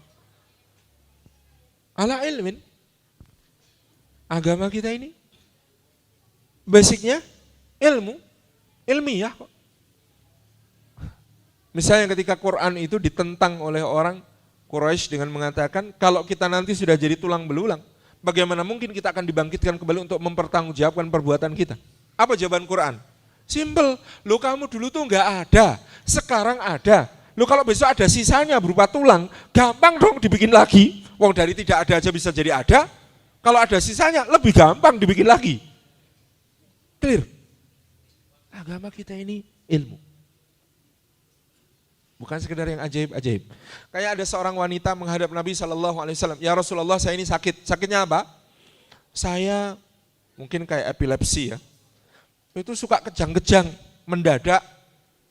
ala ilmin. Agama kita ini basicnya ilmu, ilmiah kok. Misalnya ketika Quran itu ditentang oleh orang Quraisy dengan mengatakan kalau kita nanti sudah jadi tulang belulang, bagaimana mungkin kita akan dibangkitkan kembali untuk mempertanggungjawabkan perbuatan kita? Apa jawaban Quran? Simpel, lu kamu dulu tuh enggak ada, sekarang ada. Lu kalau besok ada sisanya berupa tulang, gampang dong dibikin lagi. Wong dari tidak ada aja bisa jadi ada, kalau ada sisanya lebih gampang dibikin lagi. Clear? Agama kita ini ilmu. Bukan sekedar yang ajaib-ajaib. Kayak ada seorang wanita menghadap Nabi SAW. Ya Rasulullah, saya ini sakit. Sakitnya apa? Saya mungkin kayak epilepsi ya. Itu suka kejang-kejang, mendadak,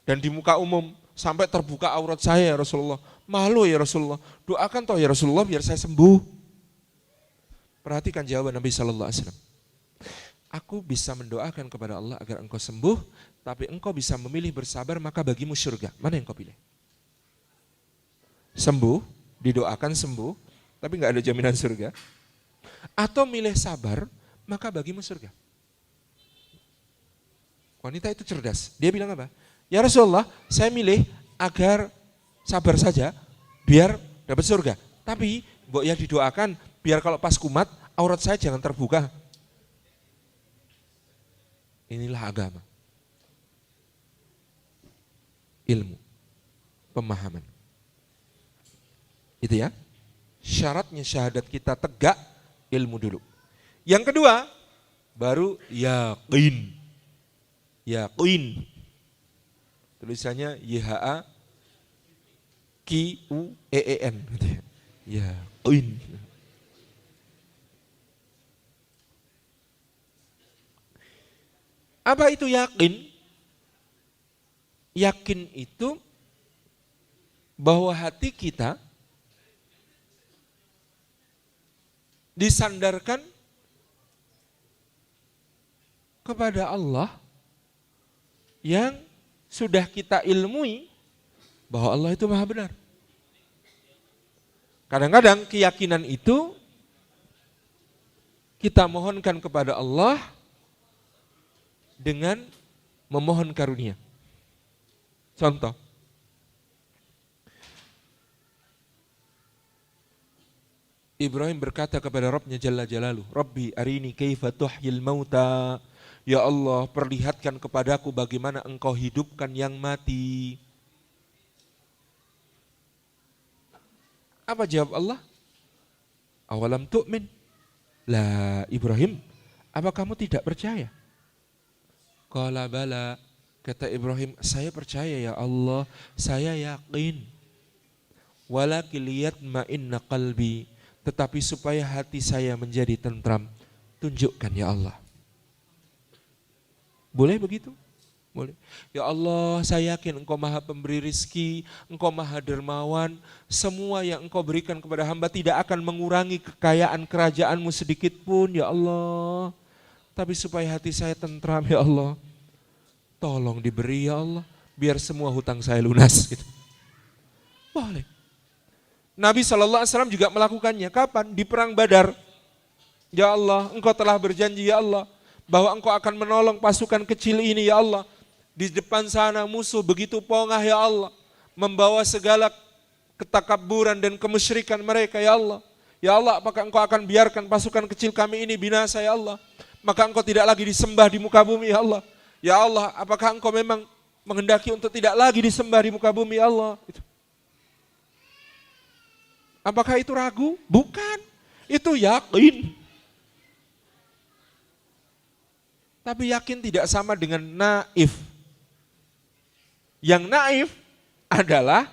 dan di muka umum. Sampai terbuka aurat saya ya Rasulullah. Malu ya Rasulullah. Doakan toh ya Rasulullah biar saya sembuh. Perhatikan jawaban Nabi SAW. Aku bisa mendoakan kepada Allah agar engkau sembuh, tapi engkau bisa memilih bersabar, maka bagimu surga. Mana yang kau pilih? Sembuh, didoakan sembuh, tapi nggak ada jaminan surga. Atau milih sabar, maka bagimu surga. Wanita itu cerdas. Dia bilang apa? Ya Rasulullah, saya milih agar sabar saja, biar dapat surga. Tapi, mbok ya didoakan, biar kalau pas kumat, aurat saya jangan terbuka. Inilah agama. Ilmu. Pemahaman. Itu ya. Syaratnya syahadat kita tegak, ilmu dulu. Yang kedua, baru yakin. Yakin. Tulisannya YHAQUEEN. Yakin. Apa itu yakin? Yakin itu bahwa hati kita disandarkan kepada Allah yang sudah kita ilmui bahwa Allah itu maha benar. Kadang-kadang keyakinan itu kita mohonkan kepada Allah dengan memohon karunia. Contoh, Ibrahim berkata kepada Rabbnya Jalla Jalaluh, Rabbi arini kaifa tuhyil mauta. Ya Allah, perlihatkan kepadaku bagaimana engkau hidupkan yang mati. Apa jawab Allah? Awalam tu'min. Lah Ibrahim, apa kamu tidak percaya? Qala bala, kata Ibrahim, saya percaya ya Allah, saya yakin. Walakin liyatma'inna qalbi, tetapi supaya hati saya menjadi tentram, tunjukkan ya Allah. Boleh begitu? Boleh. Ya Allah, saya yakin Engkau Maha Pemberi rizki, Engkau Maha Dermawan, semua yang Engkau berikan kepada hamba tidak akan mengurangi kekayaan kerajaanmu sedikit pun, ya Allah. Tapi supaya hati saya tentram, ya Allah, tolong diberi ya Allah, biar semua hutang saya lunas. Gitu. Boleh. Nabi SAW juga melakukannya. Kapan? Di perang Badar. Ya Allah, Engkau telah berjanji ya Allah, bahwa Engkau akan menolong pasukan kecil ini ya Allah. Di depan sana musuh begitu pongah ya Allah, membawa segala ketakaburan dan kemusyrikan mereka ya Allah. Ya Allah, apakah Engkau akan biarkan pasukan kecil kami ini binasa ya Allah? Maka Engkau tidak lagi disembah di muka bumi ya Allah. Ya Allah, apakah Engkau memang menghendaki untuk tidak lagi disembah di muka bumi ya Allah? Apakah itu ragu? Bukan, itu yakin. Tapi yakin tidak sama dengan naif. Yang naif adalah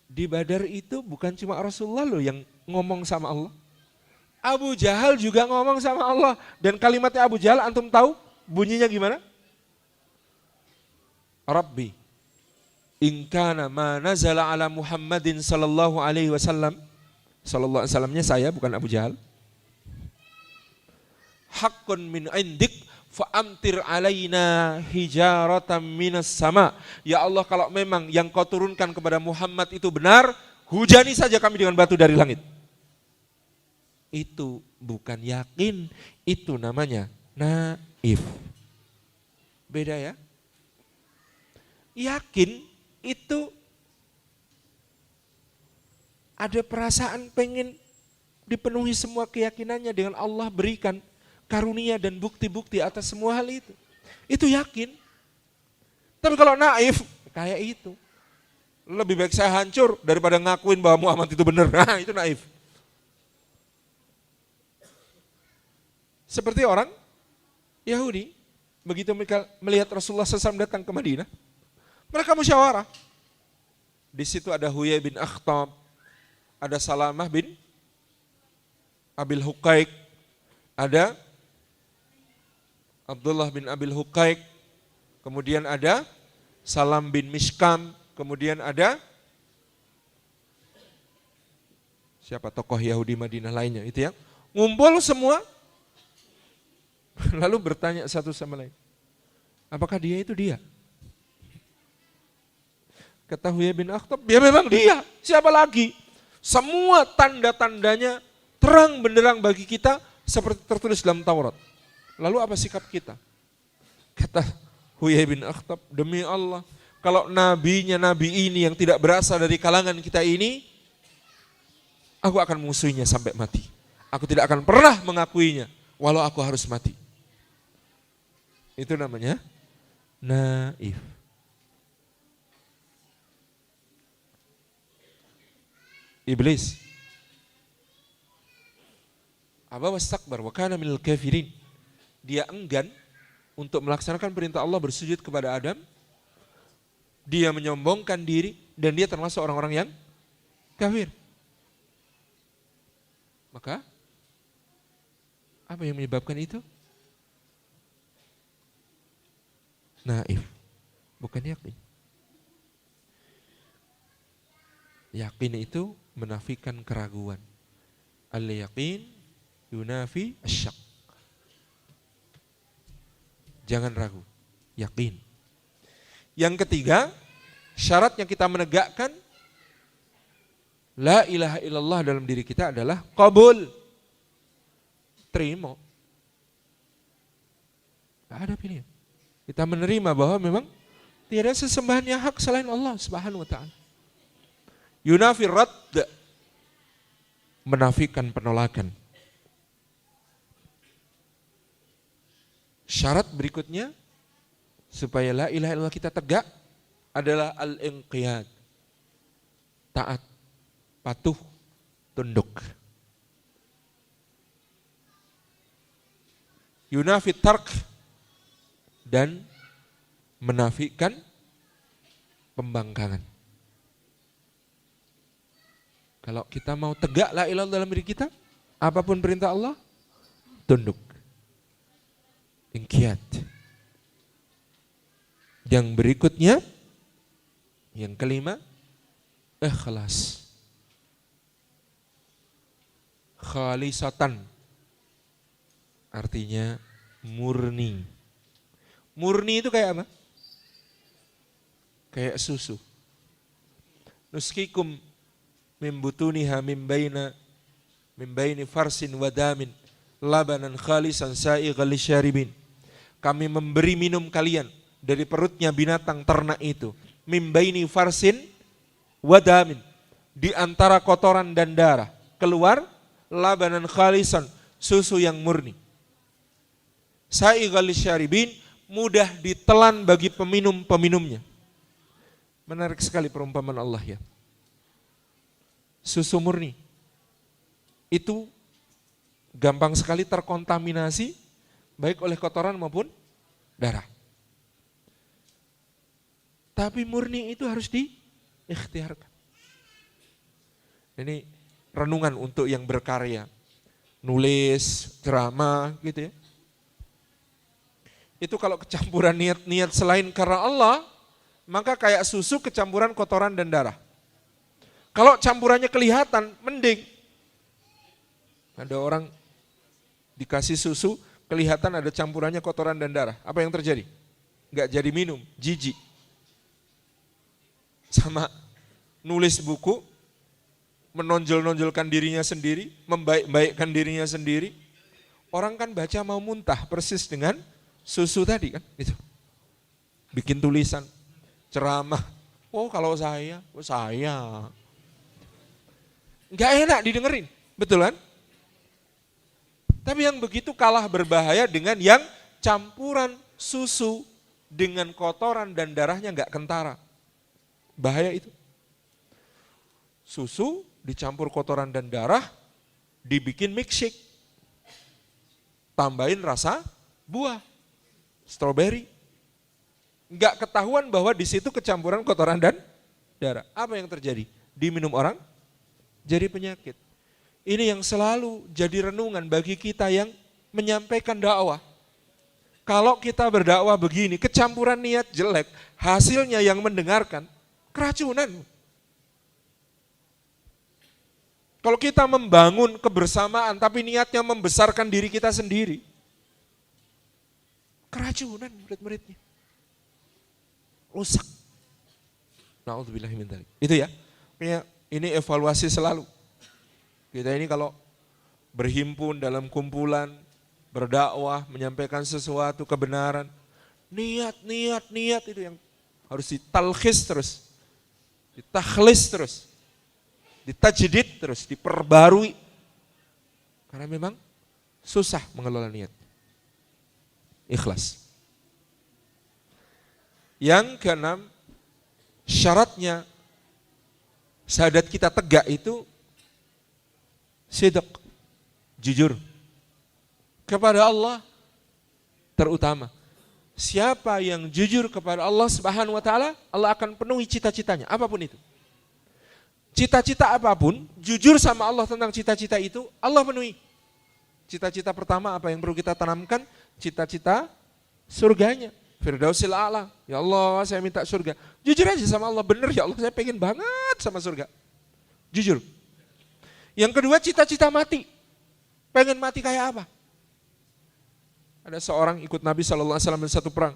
di Badar itu bukan cuma Rasulullah loh yang ngomong sama Allah. Abu Jahal juga ngomong sama Allah. Dan kalimatnya Abu Jahal antum tahu bunyinya gimana? Rabbi, in kana ma nazala ala Muhammadin sallallahu alaihi wasallam. Sallallahu alaihi wasallamnya saya, bukan Abu Jahal. Haqqun min indik fa'amtir alaina hijaratan minas sama. Ya Allah, kalau memang yang kau turunkan kepada Muhammad itu benar, hujani saja kami dengan batu dari langit. Itu bukan yakin, itu namanya naif. Beda ya. Yakin itu ada perasaan pengen dipenuhi semua keyakinannya dengan Allah berikan karunia dan bukti-bukti atas semua hal itu. Itu yakin. Tapi kalau naif, kayak itu. Lebih baik saya hancur daripada ngakuin bahwa Muhammad itu benar. Nah, itu naif. Seperti orang Yahudi, begitu mereka melihat Rasulullah SAW datang ke Madinah, mereka musyawarah. Di situ ada Huyai bin Akhtab, ada Salamah bin Abil Huqaiq, ada Abdullah bin Abil Huqaiq, kemudian ada Salam bin Mishkam, kemudian ada siapa tokoh Yahudi Madinah lainnya, itu ya. Ngumpul semua, lalu bertanya satu sama lain, apakah dia itu dia? Kata Huyai bin Akhtab, ya memang dia, siapa lagi? Semua tanda-tandanya terang benderang bagi kita seperti tertulis dalam Taurat. Lalu apa sikap kita? Kata Huyai bin Akhtab, demi Allah, kalau nabinya nabi ini yang tidak berasal dari kalangan kita ini, aku akan musuhinya sampai mati. Aku tidak akan pernah mengakuinya, walau aku harus mati. Itu namanya naif. Iblis aba wastakbar wa kana minal kafirin. Dia enggan untuk melaksanakan perintah Allah bersujud kepada Adam. Dia menyombongkan diri dan dia termasuk orang-orang yang kafir. Maka apa yang menyebabkan itu? Naif, bukan yakin. Yakin itu menafikan keraguan. Al-yaqin yunafi asyak. Jangan ragu, yakin. Yang ketiga, syaratnya kita menegakkan la ilaha illallah dalam diri kita adalah qabul. Terima. Tidak ada pilihan. Kita menerima bahwa memang tiada sesembahan yang hak selain Allah Subhanahu wa ta'ala. Yunafi radd, menafikan penolakan. Syarat berikutnya supaya la ilaha illallah kita tegak adalah al-inqiyad. Taat, patuh, tunduk. Yunafi tark, dan menafikan pembangkangan. Kalau kita mau tegak la ilaha illallah dalam diri kita, apapun perintah Allah, tunduk. Inqiyad. Yang berikutnya, yang kelima, ikhlas. Khalisatan, artinya murni. Murni itu kayak apa? Kayak susu. Nuskikum mimbutuniha mimbaini farsin wadamin labanan khalisan sa'iqal lisyaribin. Kami memberi minum kalian dari perutnya binatang ternak itu, mimbaini farsin wadamin, di antara kotoran dan darah keluar labanan khalisan, susu yang murni. Sa'iqal lisyaribin, mudah ditelan bagi peminum-peminumnya. Menarik sekali perumpamaan Allah ya. Susu murni itu gampang sekali terkontaminasi baik oleh kotoran maupun darah. Tapi murni itu harus diikhtiarkan. Ini renungan untuk yang berkarya, nulis, ceramah gitu ya. Itu kalau kecampuran niat-niat selain karena Allah, maka kayak susu kecampuran kotoran dan darah. Kalau campurannya kelihatan, mending. Ada orang dikasih susu, kelihatan ada campurannya kotoran dan darah. Apa yang terjadi? Enggak jadi minum, jijik. Sama nulis buku, menonjol-nonjolkan dirinya sendiri, membaik-baikkan dirinya sendiri. Orang kan baca mau muntah persis dengan susu tadi kan. Itu. Bikin tulisan, ceramah. Oh kalau saya. Enggak enak didengerin, betul kan? Tapi yang begitu kalah berbahaya dengan yang campuran susu dengan kotoran dan darahnya enggak kentara. Bahaya itu. Susu dicampur kotoran dan darah, dibikin milkshake. Tambahin rasa buah, stroberi. Enggak ketahuan bahwa di situ kecampuran kotoran dan darah. Apa yang terjadi? Diminum orang, jadi penyakit. Ini yang selalu jadi renungan bagi kita yang menyampaikan dakwah. Kalau kita berdakwah begini, kecampuran niat jelek, hasilnya yang mendengarkan keracunan. Kalau kita membangun kebersamaan tapi niatnya membesarkan diri kita sendiri, keracunan murid-muridnya. Rusak. Na'udzubillahi min dzalik. Itu ya. Ini evaluasi selalu. Kita ini kalau berhimpun dalam kumpulan, berdakwah, menyampaikan sesuatu kebenaran, niat itu yang harus ditalkhis terus, ditakhlis terus, ditajdid terus, diperbarui. Karena memang susah mengelola niat. Ikhlas. Yang keenam, syaratnya syahadat kita tegak itu sidq, jujur kepada Allah terutama. Siapa yang jujur kepada Allah Subhanahu wa taala, Allah akan penuhi cita-citanya, apapun itu. Cita-cita apapun, jujur sama Allah tentang cita-cita itu, Allah penuhi. Cita-cita pertama apa yang perlu kita tanamkan? Cita-cita surganya, Firdausil A'la. Ya Allah, saya minta surga. Jujur aja sama Allah, bener ya Allah, saya pengen banget sama surga. Jujur. Yang kedua, cita-cita mati. Pengen mati kayak apa? Ada seorang ikut Nabi SAW di satu perang.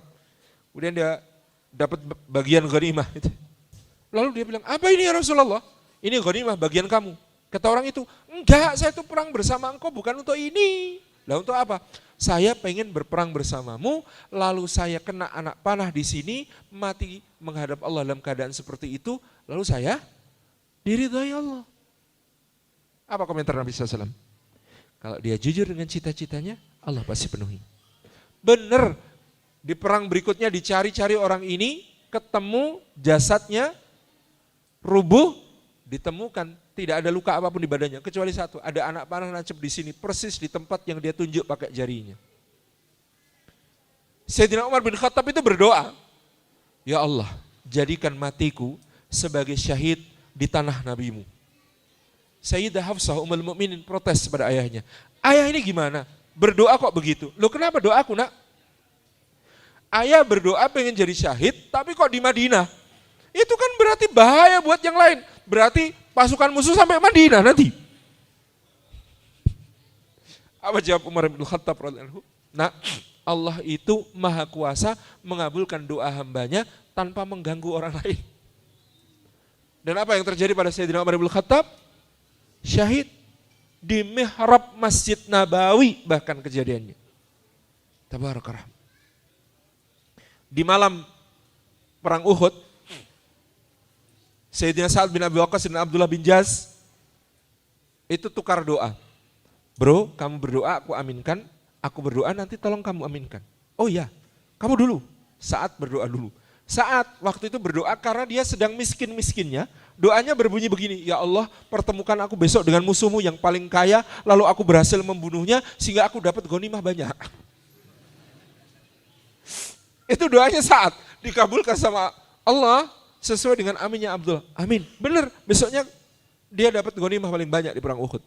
Kemudian dia dapat bagian ghanimah. Lalu dia bilang, apa ini ya Rasulullah? Ini ghanimah bagian kamu. Kata orang itu, enggak, saya itu perang bersama engkau bukan untuk ini. Lah untuk apa? Saya pengen berperang bersamamu, lalu saya kena anak panah di sini, mati menghadap Allah dalam keadaan seperti itu, lalu saya diridhai Allah. Apa komentar Nabi SAW? Kalau dia jujur dengan cita-citanya, Allah pasti penuhi. Benar, di perang berikutnya dicari-cari orang ini, ketemu jasadnya, rubuh, ditemukan, tidak ada luka apapun di badannya, kecuali satu, ada anak panah nancep di sini, persis di tempat yang dia tunjuk pakai jarinya. Sayyidina Umar bin Khattab itu berdoa, ya Allah, jadikan matiku sebagai syahid di tanah nabimu. Sayyidah Hafsah Ummul Mukminin protes pada ayahnya. Ayah ini gimana? Berdoa kok begitu? Loh kenapa doaku nak? Ayah berdoa pengen jadi syahid, tapi kok di Madinah? Itu kan berarti bahaya buat yang lain. Berarti pasukan musuh sampai Madinah nanti. Apa jawab Umar bin Khattab radhiyallahu anhu? Nah, Allah itu maha kuasa mengabulkan doa hambanya tanpa mengganggu orang lain. Dan apa yang terjadi pada Sayyidina Umar bin Khattab? Syahid di mihrab Masjid Nabawi bahkan kejadiannya. Tabarakallah. Di malam perang Uhud, Sayyidina Sa'ad bin Abi Waqqas dan Abdullah bin Jaz itu tukar doa. Bro, kamu berdoa aku aminkan, aku berdoa nanti tolong kamu aminkan. Oh iya, kamu dulu. Sa'ad berdoa dulu. Sa'ad waktu itu berdoa karena dia sedang miskin-miskinnya. Doanya berbunyi begini, ya Allah pertemukan aku besok dengan musuhmu yang paling kaya, lalu aku berhasil membunuhnya sehingga aku dapat ghanimah banyak. Itu doanya Sa'ad, dikabulkan sama Allah sesuai dengan aminnya Abdullah. Amin, benar, besoknya dia dapat ghanimah paling banyak di perang Uhud.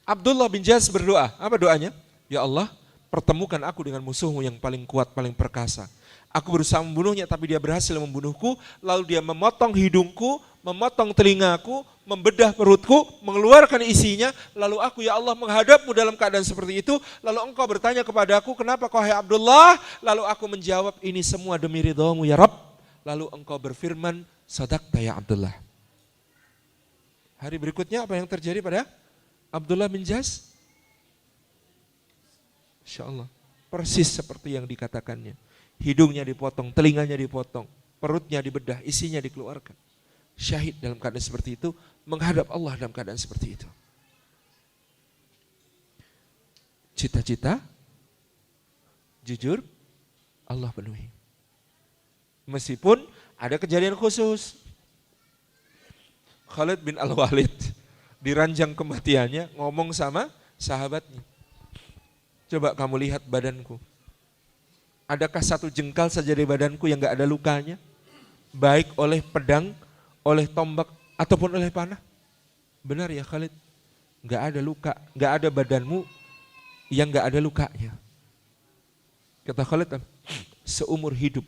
Abdullah bin Jaz berdoa, apa doanya? Ya Allah, pertemukan aku dengan musuhmu yang paling kuat, paling perkasa. Aku berusaha membunuhnya tapi dia berhasil membunuhku, lalu dia memotong hidungku, memotong telingaku, membedah perutku, mengeluarkan isinya, lalu aku ya Allah menghadapmu dalam keadaan seperti itu, lalu engkau bertanya kepadaku, kenapa kau hai Abdullah? Lalu aku menjawab, ini semua demi ridhamu ya Rabb. Lalu engkau berfirman, sadaqta ya Abdullah. Hari berikutnya apa yang terjadi pada Abdullah bin Jaz? Insya Allah, persis seperti yang dikatakannya. Hidungnya dipotong, telinganya dipotong, perutnya dibedah, isinya dikeluarkan. Syahid dalam keadaan seperti itu, menghadap Allah dalam keadaan seperti itu. Cita-cita, jujur, Allah penuhi. Meskipun ada kejadian khusus. Khalid bin Al-Walid di ranjang kematiannya ngomong sama sahabatnya. Coba kamu lihat badanku. Adakah satu jengkal saja dari badanku yang gak ada lukanya? Baik oleh pedang, oleh tombak, ataupun oleh panah. Benar ya Khalid? Gak ada luka, gak ada badanmu yang gak ada lukanya. Kata Khalid, seumur hidup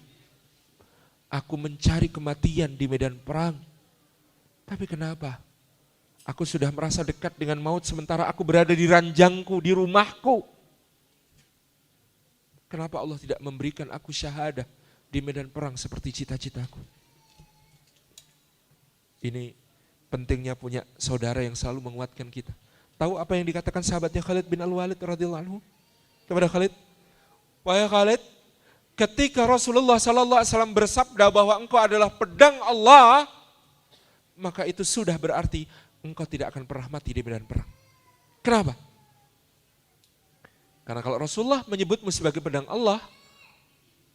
aku mencari kematian di medan perang. Tapi kenapa? Aku sudah merasa dekat dengan maut sementara aku berada di ranjangku, di rumahku. Kenapa Allah tidak memberikan aku syahadah di medan perang seperti cita-citaku? Ini pentingnya punya saudara yang selalu menguatkan kita. Tahu apa yang dikatakan sahabatnya Khalid bin Al-Walid radhiyallahu anhu kepada Khalid? Wahai Khalid, ketika Rasulullah sallallahu alaihi wasallam bersabda bahwa engkau adalah pedang Allah, maka itu sudah berarti engkau tidak akan pernah mati di medan perang. Kenapa? Karena kalau Rasulullah menyebutmu sebagai pedang Allah,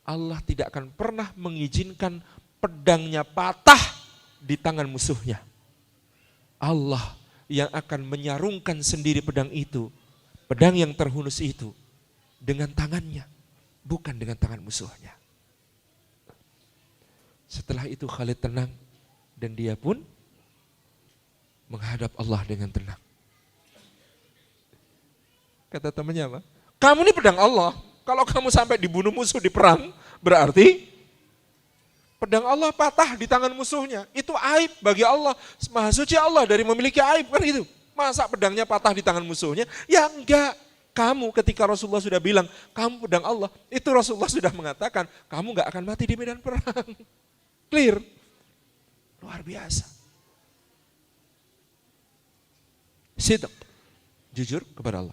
Allah tidak akan pernah mengizinkan pedangnya patah di tangan musuhnya. Allah yang akan menyarungkan sendiri pedang itu, pedang yang terhunus itu, dengan tangannya, bukan dengan tangan musuhnya. Setelah itu Khalid tenang dan dia pun menghadap Allah dengan tenang. Kata temannya apa? Kamu ini pedang Allah. Kalau kamu sampai dibunuh musuh di perang, berarti pedang Allah patah di tangan musuhnya. Itu aib bagi Allah. Maha suci Allah dari memiliki aib kan itu. Masa pedangnya patah di tangan musuhnya? Ya enggak. Kamu ketika Rasulullah sudah bilang, kamu pedang Allah. Itu Rasulullah sudah mengatakan, kamu enggak akan mati di medan perang. Clear. Luar biasa. Sidq. Jujur kepada Allah.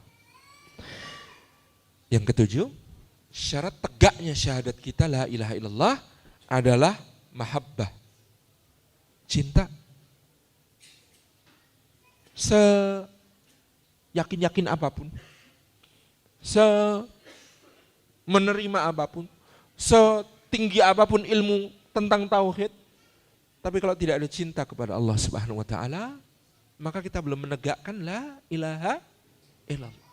Yang ketujuh, syarat tegaknya syahadat kita la ilaha illallah adalah mahabbah, cinta. Seyakin-yakin apapun, menerima apapun, setinggi apapun ilmu tentang tauhid, tapi kalau tidak ada cinta kepada Allah Subhanahu wa taala, maka kita belum menegakkan la ilaha illallah.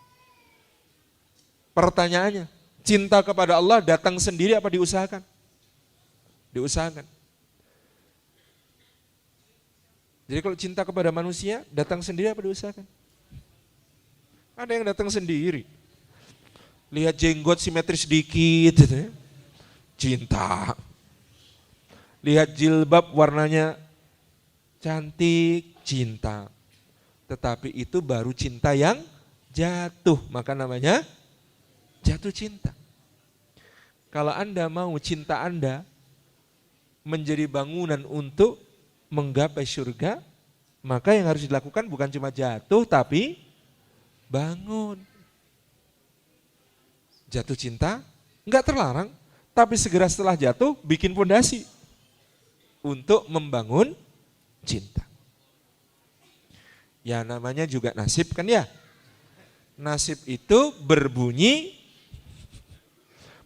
Pertanyaannya, cinta kepada Allah datang sendiri apa diusahakan? Diusahakan. Jadi kalau cinta kepada manusia datang sendiri apa diusahakan? Ada yang datang sendiri. Lihat jenggot simetris sedikit gitu ya. Cinta. Lihat jilbab warnanya cantik, cinta. Tetapi itu baru cinta yang jatuh, maka namanya jatuh cinta. Kalau Anda mau cinta Anda menjadi bangunan untuk menggapai surga, maka yang harus dilakukan bukan cuma jatuh tapi bangun. Jatuh cinta enggak terlarang, tapi segera setelah jatuh bikin pondasi untuk membangun cinta. Ya namanya juga nasib kan ya. Nasib itu berbunyi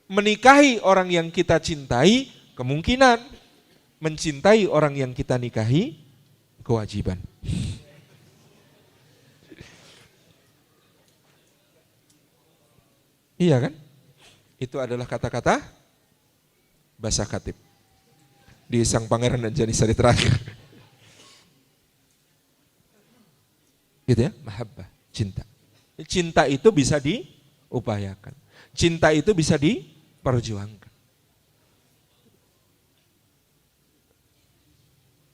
menikahi orang yang kita cintai kemungkinan, mencintai orang yang kita nikahi kewajiban. Iya kan? Itu adalah kata-kata Basa Khatib di Sang Pangeran dan Janisari terakhir. Gitu ya, mahabbah, cinta. Cinta itu bisa diupayakan. Cinta itu bisa diperjuangkan.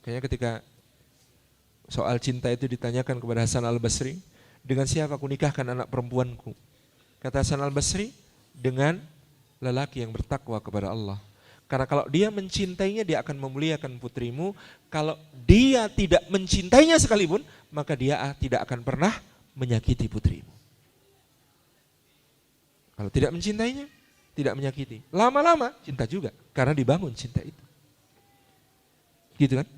Kayaknya ketika soal cinta itu ditanyakan kepada Hasan Al-Basri, dengan siapa aku nikahkan anak perempuanku? Kata Hasan Al-Basri, dengan lelaki yang bertakwa kepada Allah. Karena kalau dia mencintainya, dia akan memuliakan putrimu. Kalau dia tidak mencintainya sekalipun, maka dia tidak akan pernah menyakiti putrimu. Kalau tidak mencintainya, tidak menyakiti. Lama-lama cinta juga, karena dibangun cinta itu. Gitu kan?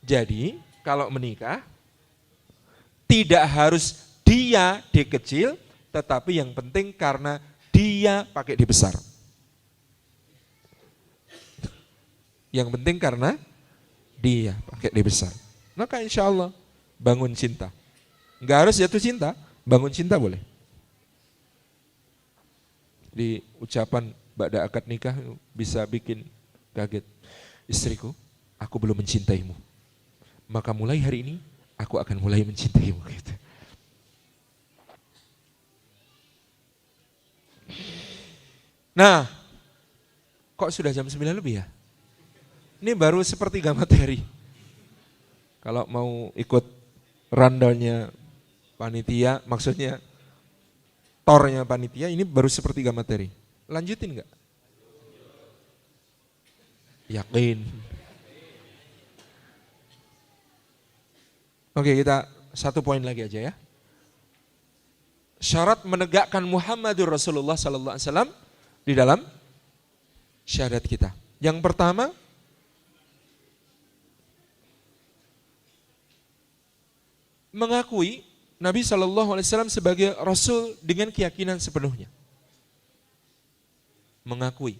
Jadi, kalau menikah, tidak harus dia D kecil, tetapi yang penting karena dia pakai D besar. Yang penting karena dia pakai D besar. Maka insya Allah bangun cinta. Enggak harus jatuh cinta, bangun cinta boleh. Di ucapan ba'da akad nikah bisa bikin kaget. Istriku, aku belum mencintaimu. Maka mulai hari ini aku akan mulai mencintaimu. Gitu. Nah, kok sudah jam 9 lebih ya? Ini baru sepertiga materi. Kalau mau ikut rundownnya panitia, maksudnya tornya panitia, ini baru sepertiga materi. Lanjutin enggak? Yakin. Oke, kita satu poin lagi aja ya. Syarat menegakkan Muhammadur Rasulullah sallallahu alaihi wasallam di dalam syahadat kita. Yang pertama, mengakui Nabi sallallahu alaihi wasallam sebagai Rasul dengan keyakinan sepenuhnya. Mengakui.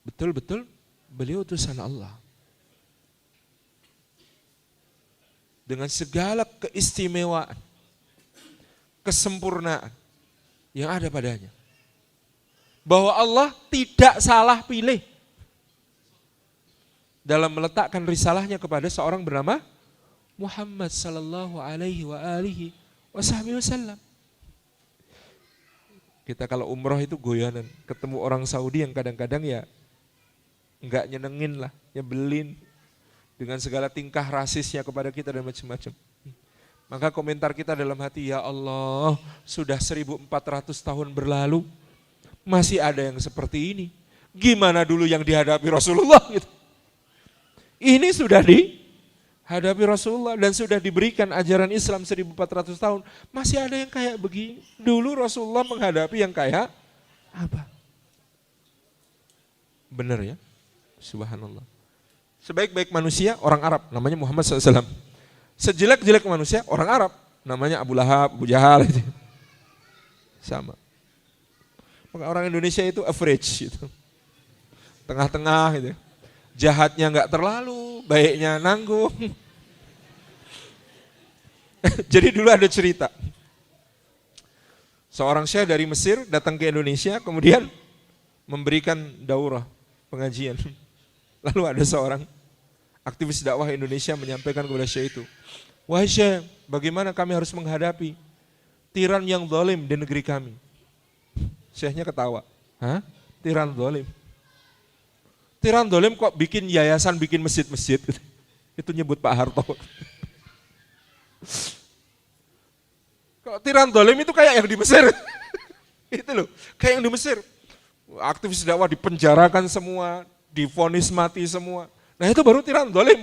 Betul-betul beliau utusan Allah. Dengan segala keistimewaan, kesempurnaan yang ada padanya. Bahwa Allah tidak salah pilih dalam meletakkan risalahnya kepada seorang bernama Muhammad sallallahu alaihi wa alihi wasallam. Kita kalau umroh itu goyanan, ketemu orang Saudi yang kadang-kadang ya enggak nyenengin lah, nyebelin dengan segala tingkah rasisnya kepada kita dan macam-macam. Maka komentar kita dalam hati, ya Allah, sudah 1400 tahun berlalu, masih ada yang seperti ini. Gimana dulu yang dihadapi Rasulullah gitu. Ini sudah dihadapi Rasulullah dan sudah diberikan ajaran Islam 1400 tahun. Masih ada yang kayak begini. Dulu Rasulullah menghadapi yang kayak apa? Benar ya? Subhanallah. Sebaik-baik manusia orang Arab, namanya Muhammad SAW. Sejelek-jelek manusia orang Arab, namanya Abu Lahab, Abu Jahal itu. Sama. Maka orang Indonesia itu average gitu. Tengah-tengah gitu. Jahatnya enggak terlalu, baiknya nanggung. Jadi dulu ada cerita. Seorang syekh dari Mesir datang ke Indonesia, kemudian memberikan daurah, pengajian. Lalu ada seorang aktivis dakwah Indonesia menyampaikan kepada syekh itu, Wahai Syekh, bagaimana kami harus menghadapi tiran yang zalim di negeri kami? Syekhnya ketawa. Hah? Tiran zalim? Tiran zalim kok bikin yayasan, bikin masjid-masjid? Itu nyebut Pak Harto. Kalau tiran zalim itu kayak yang di Mesir. Itu loh, kayak yang di Mesir. Aktivis dakwah dipenjarakan semua, divonis mati semua. Nah itu baru tiran zalim.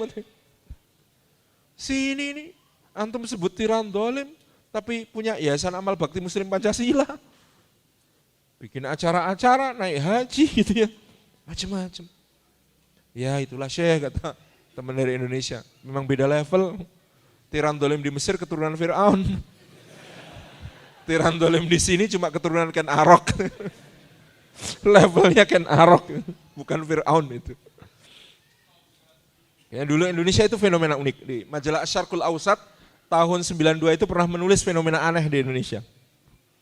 Sini nih, antum sebut tiran zalim, tapi punya yayasan amal bakti Muslim Pancasila. Bikin acara-acara, naik haji gitu ya. Macam-macam. Ya itulah Syekh, kata teman dari Indonesia. Memang beda level. Tiran zalim di Mesir keturunan Fir'aun. Tiran zalim di sini cuma keturunan Ken Arok. Levelnya Ken Arok, bukan Fir'aun itu. Ya, dulu Indonesia itu fenomena unik. Di majalah Asy-Syarqul Awsat tahun 92 itu pernah menulis fenomena aneh di Indonesia.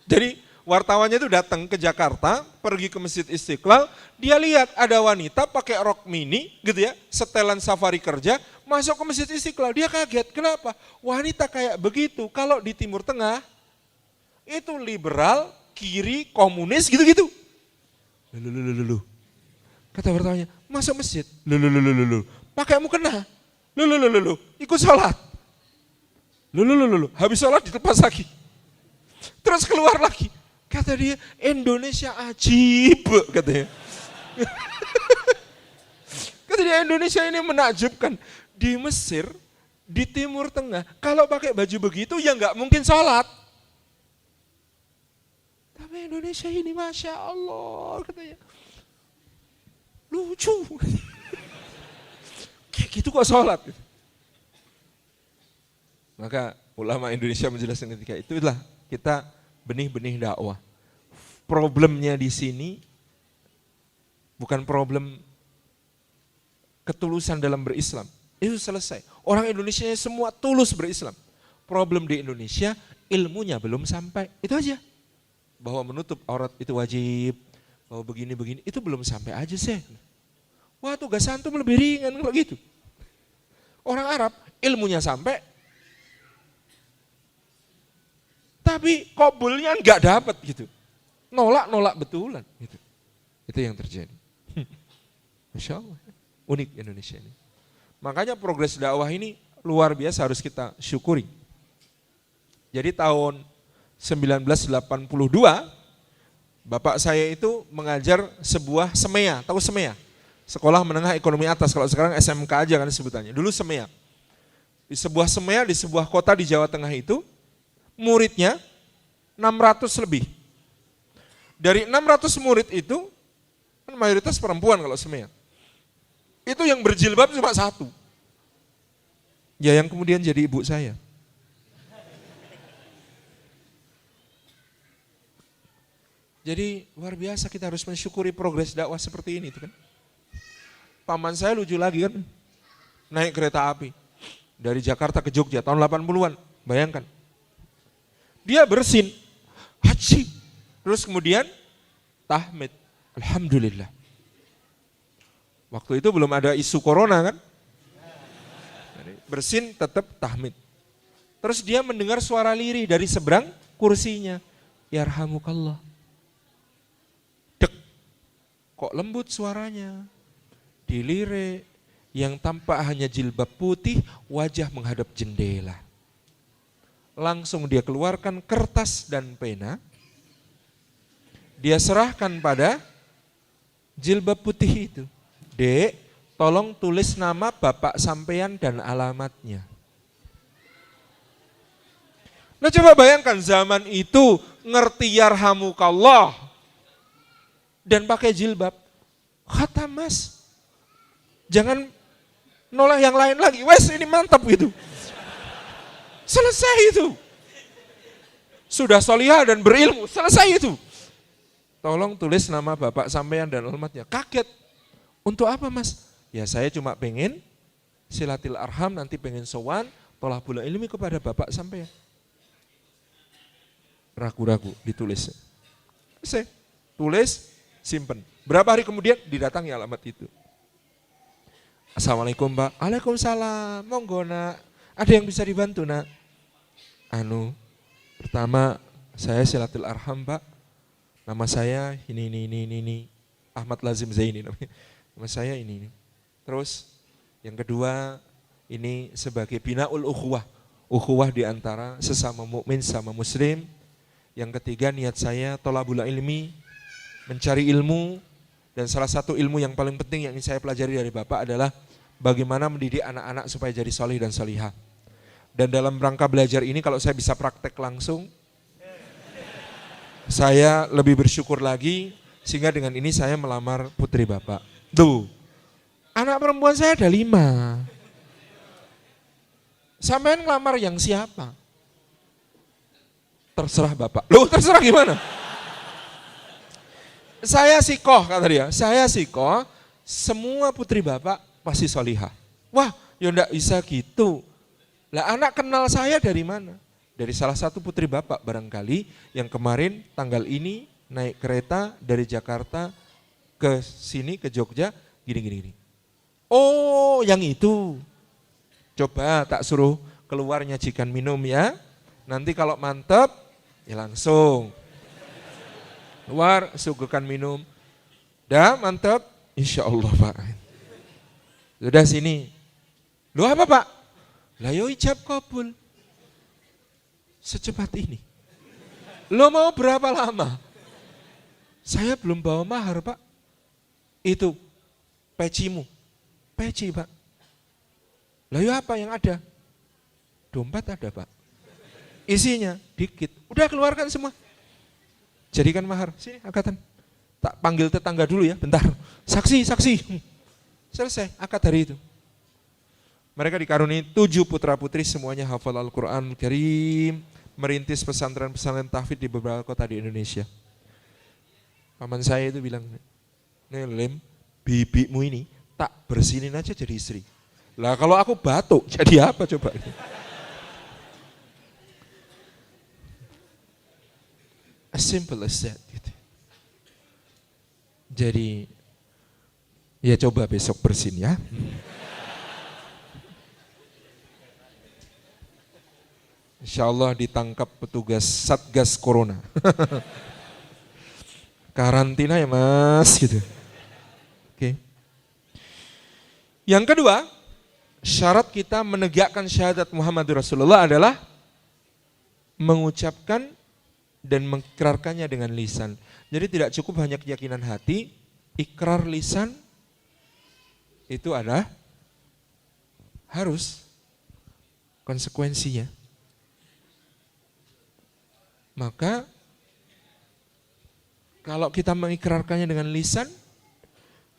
Jadi wartawannya itu datang ke Jakarta, pergi ke Masjid Istiqlal, dia lihat ada wanita pakai rok mini gitu ya, setelan safari kerja, masuk ke Masjid Istiqlal. Dia kaget, kenapa? Wanita kayak begitu kalau di Timur Tengah itu liberal, kiri, komunis gitu-gitu. Lulu. Kata wartawannya, masuk masjid. Lulu. Pakai mukena. Lulu. Ikut sholat. Lulu. Habis sholat dilepas lagi. Terus keluar lagi. Kata dia, Indonesia ajib, katanya. Kata dia, Indonesia ini menakjubkan. Di Mesir, di Timur Tengah, kalau pakai baju begitu ya nggak mungkin sholat. Tapi Indonesia ini Masya Allah, katanya. Lucu. Kayak gitu kok sholat. Maka ulama Indonesia menjelaskan ketika itulah kita benih-benih dakwah. Problemnya di sini bukan problem ketulusan dalam berislam. Itu selesai. Orang Indonesia semua tulus berislam. Problem di Indonesia ilmunya belum sampai. Itu aja. Bahwa menutup aurat itu wajib. Bahwa begini-begini itu belum sampai aja sih. Wah tugas antum lebih ringan kalau gitu. Orang Arab ilmunya sampai, tapi qabulnya enggak dapat gitu. Nolak betulan gitu. Itu yang terjadi. Masya Allah, unik Indonesia ini. Makanya progres dakwah ini luar biasa harus kita syukuri. Jadi tahun 1982, bapak saya itu mengajar sebuah SEMEA, tahu SEMEA? Sekolah Menengah Ekonomi Atas, kalau sekarang SMK aja kan sebutannya. Dulu SEMEA. Di sebuah SEMEA, di sebuah kota di Jawa Tengah itu, muridnya 600 lebih. Dari 600 murid itu, kan mayoritas perempuan kalau SEMEA. Itu yang berjilbab cuma satu. Ya yang kemudian jadi ibu saya. Jadi luar biasa kita harus mensyukuri progres dakwah seperti ini. Itu kan. Paman saya lucu lagi kan, naik kereta api dari Jakarta ke Jogja tahun 80-an, bayangkan. Dia bersin, haji, terus kemudian tahmid, alhamdulillah. Waktu itu belum ada isu corona kan, bersin tetap tahmid. Terus dia mendengar suara lirih dari seberang kursinya, yarhamukallah. Dek, kok lembut suaranya. Dilirik, yang tampak hanya jilbab putih, wajah menghadap jendela. Langsung dia keluarkan kertas dan pena, dia serahkan pada jilbab putih itu. Dek, tolong tulis nama bapak sampean dan alamatnya. Nah coba bayangkan zaman itu ngerti yarhamukallah dan pakai jilbab. Kata Mas, jangan nolak yang lain lagi, wes ini mantap gitu. Selesai itu. Sudah solihah dan berilmu, selesai itu. Tolong tulis nama bapak sampean dan alamatnya. Kaget. Untuk apa Mas? Ya saya cuma pengen silatil arham, nanti pengen sowan, thalabul ilmi kepada bapak sampean. Ragu-ragu ditulis. Saya tulis, simpen. Berapa hari kemudian didatangi alamat itu. Assalamualaikum Pak. Waalaikumsalam. Monggo nak. Ada yang bisa dibantu, Nak? Pertama saya silatul arham, Pak. Nama saya ini. Ahmad Lazim Zaini namanya. Nama saya ini. Terus yang kedua ini sebagai binaul ukhuwah. Ukhuwah di antara sesama mukmin sama muslim. Yang ketiga niat saya thalabul ilmi, mencari ilmu, dan salah satu ilmu yang paling penting yang ingin saya pelajari dari Bapak adalah bagaimana mendidik anak-anak supaya jadi solih dan solihah. Dan dalam rangka belajar ini kalau saya bisa praktek langsung, saya lebih bersyukur lagi sehingga dengan ini saya melamar putri Bapak. Tuh, anak perempuan saya ada 5. Sampean ngelamar yang siapa? Terserah Bapak. Loh, terserah gimana? Saya sikoh kata dia, saya sikoh semua putri Bapak pasti solihah. Wah, ya enggak bisa gitu. Lah anak kenal saya dari mana? Dari salah satu putri Bapak barangkali yang kemarin tanggal ini naik kereta dari Jakarta ke sini ke Jogja gini. Oh, yang itu. Coba tak suruh keluar nyajikan minum ya. Nanti kalau mantep ya langsung keluar suguhkan minum. Dah mantep, insya Allah Pak. Sudah sini. Lu apa Pak? Lah yo ijab kabul. Secepat ini. Lo mau berapa lama? Saya belum bawa mahar Pak. Itu pecimu. Peci Pak. Lah yo apa yang ada? Dompet ada Pak. Isinya dikit. Udah keluarkan semua. Jadikan mahar. Sini akatan. Tak panggil tetangga dulu ya, bentar. Saksi. Selesai akad hari itu. Mereka dikaruniai 7 putra-putri semuanya hafal Al-Quran Karim, merintis pesantren-pesantren tahfidz di beberapa kota di Indonesia. Paman saya itu bilang, Lem, bibimu ini tak bersinin aja jadi istri. Lah kalau aku batuk, jadi apa coba? As simple as that. Gitu. Jadi, ya coba besok bersin ya. Insya Allah ditangkap petugas Satgas Corona. Karantina ya mas gitu. Oke. Yang kedua, syarat kita menegakkan syahadat Muhammadur Rasulullah adalah mengucapkan dan mengikrarkannya dengan lisan. Jadi tidak cukup hanya keyakinan hati, ikrar lisan itu ada harus konsekuensinya. Maka kalau kita mengikrarkannya dengan lisan,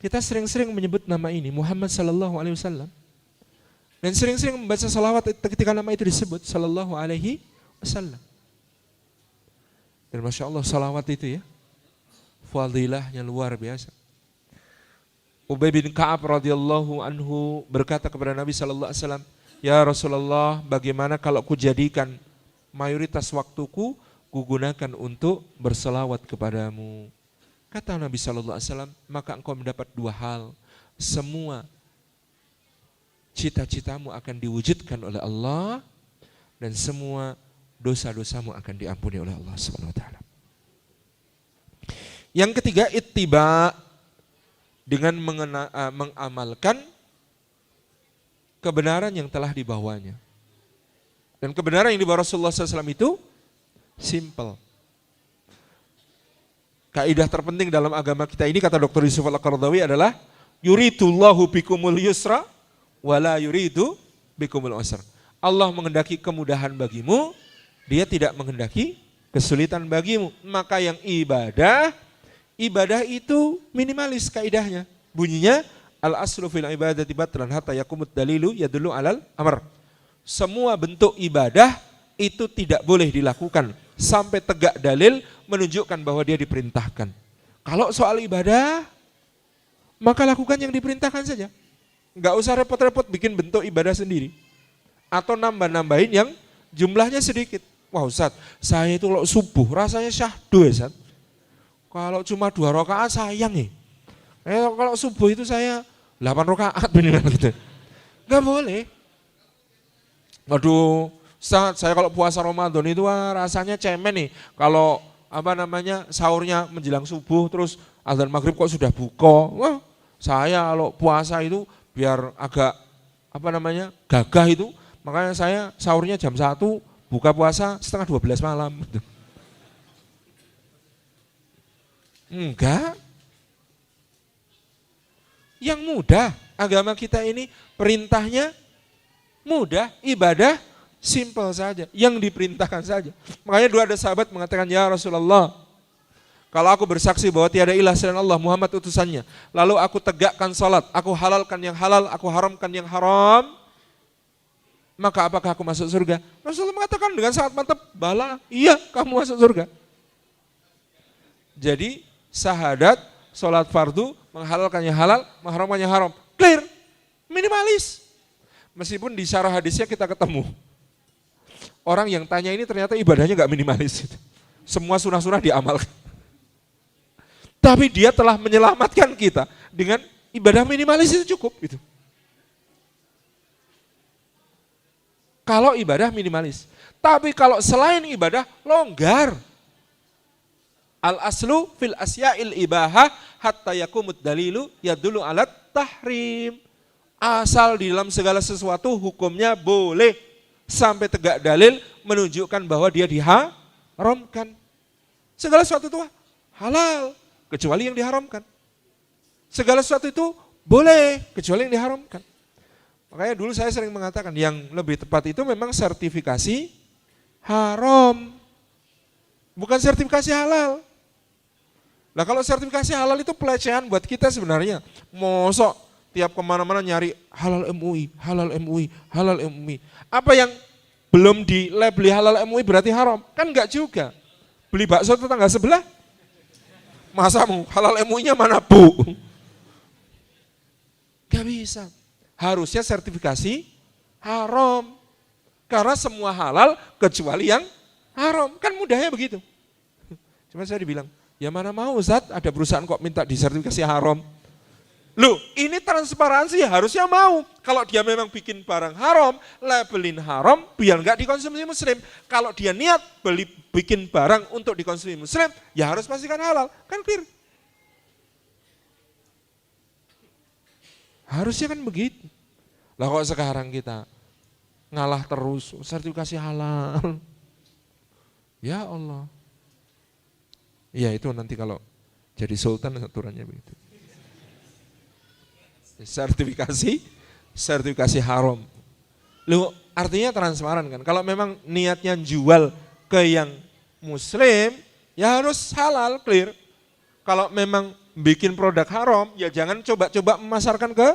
kita sering-sering menyebut nama ini Muhammad sallallahu alaihi wasallam. Dan sering-sering membaca salawat ketika nama itu disebut sallallahu alaihi wasallam. Dan Masya Allah salawat itu ya, fadilahnya luar biasa. Ubay bin Ka'ab radhiyallahu anhu berkata kepada Nabi sallallahu alaihi wasallam, "Ya Rasulullah, bagaimana kalau ku jadikan mayoritas waktuku kugunakan untuk berselawat kepadamu?" Kata Nabi sallallahu alaihi wasallam, "Maka engkau mendapat 2 hal. Semua cita-citamu akan diwujudkan oleh Allah dan semua dosa-dosamu akan diampuni oleh Allah Subhanahu wa taala." Yang ketiga, ittiba, dengan mengamalkan kebenaran yang telah dibawanya. Dan kebenaran yang dibawa Rasulullah SAW itu simple. Kaidah terpenting dalam agama kita ini, kata Dr. Yusuf Al-Qaradawi, adalah yuridullahu bikumul yusra wala yuridu bikumul usra. Allah menghendaki kemudahan bagimu, Dia tidak menghendaki kesulitan bagimu. Maka yang ibadah itu minimalis kaidahnya. Bunyinya al-aslu fil ibadati batlan hatta yakumud dalilu yadullu alal amr. Semua bentuk ibadah itu tidak boleh dilakukan sampai tegak dalil menunjukkan bahwa dia diperintahkan. Kalau soal ibadah, maka lakukan yang diperintahkan saja. Enggak usah repot-repot bikin bentuk ibadah sendiri. Atau nambah-nambahin yang jumlahnya sedikit. Wah Ustaz, saya itu kalau subuh rasanya syahdu ya Ustaz. Kalau cuma 2 rakaat sayang ya. Kalau subuh itu saya 8 rakaat benar gitu. Enggak boleh. Waduh, Ustaz, saya kalau puasa Ramadan itu rasanya cemen nih. Kalau sahurnya menjelang subuh terus azan maghrib kok sudah buka. Wah, saya kalau puasa itu biar agak gagah itu, makanya saya sahurnya jam 1, buka puasa setengah 12 malam. Enggak. Yang mudah, agama kita ini perintahnya mudah, ibadah simple saja, yang diperintahkan saja. Makanya dua ada sahabat mengatakan, ya Rasulullah, kalau aku bersaksi bahwa tiada ilah selain Allah, Muhammad utusannya, lalu aku tegakkan salat, aku halalkan yang halal, aku haramkan yang haram, maka apakah aku masuk surga? Rasulullah mengatakan dengan sangat mantap, bala, iya kamu masuk surga. Jadi syahadat, salat fardu, menghalalkan yang halal, mengharamkan yang haram, clear, minimalis. Meskipun di syarah hadisnya kita ketemu orang yang tanya ini ternyata ibadahnya gak minimalis. Semua sunah-sunah diamalkan. Tapi dia telah menyelamatkan kita dengan ibadah minimalis itu cukup. Gitu. Kalau ibadah minimalis. Tapi kalau selain ibadah, longgar. Al-aslu fil asya'il ibahah hatta yakumud dalilu yadulu alat tahrim. Asal di dalam segala sesuatu hukumnya boleh sampai tegak dalil menunjukkan bahwa dia diharamkan. Segala sesuatu itu halal kecuali yang diharamkan. Segala sesuatu itu boleh kecuali yang diharamkan. Makanya dulu saya sering mengatakan yang lebih tepat itu memang sertifikasi haram, bukan sertifikasi halal. Nah kalau sertifikasi halal itu pelecehan buat kita sebenarnya. Mosok tiap kemana-mana nyari halal MUI, halal MUI, halal MUI. Apa yang belum dilabeli halal MUI berarti haram? Kan enggak juga. Beli bakso tetangga sebelah, masa halal MUI-nya mana bu? Gak bisa. Harusnya sertifikasi haram. Karena semua halal kecuali yang haram. Kan mudahnya begitu. Cuma saya dibilang, ya mana mau Ustaz, ada perusahaan kok minta disertifikasi haram. Loh, ini transparansi harusnya mau. Kalau dia memang bikin barang haram, labelin haram biar enggak dikonsumsi muslim. Kalau dia niat bikin barang untuk dikonsumsi muslim, ya harus pastikan halal. Kan clear. Harusnya kan begitu. Lah kok sekarang kita ngalah terus, sertifikasi halal. Ya Allah. Ya itu nanti kalau jadi sultan aturannya begitu. Sertifikasi haram. Loh, artinya transparan kan. Kalau memang niatnya jual ke yang muslim, ya harus halal, clear. Kalau memang bikin produk haram, ya jangan coba-coba memasarkan ke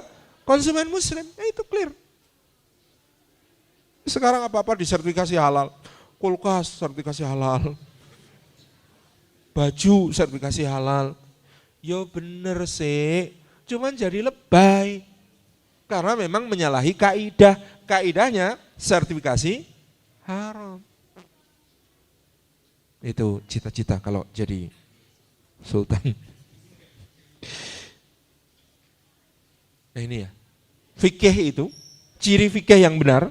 konsumen muslim. Ya itu clear. Sekarang apa-apa disertifikasi halal. Kulkas sertifikasi halal. Baju sertifikasi halal. Yo bener sih. Cuman jadi lebay. Karena memang menyalahi kaidah. Kaidahnya sertifikasi haram. Itu cita-cita kalau jadi sultan. Nah ini ya. Fikih itu, ciri fikih yang benar,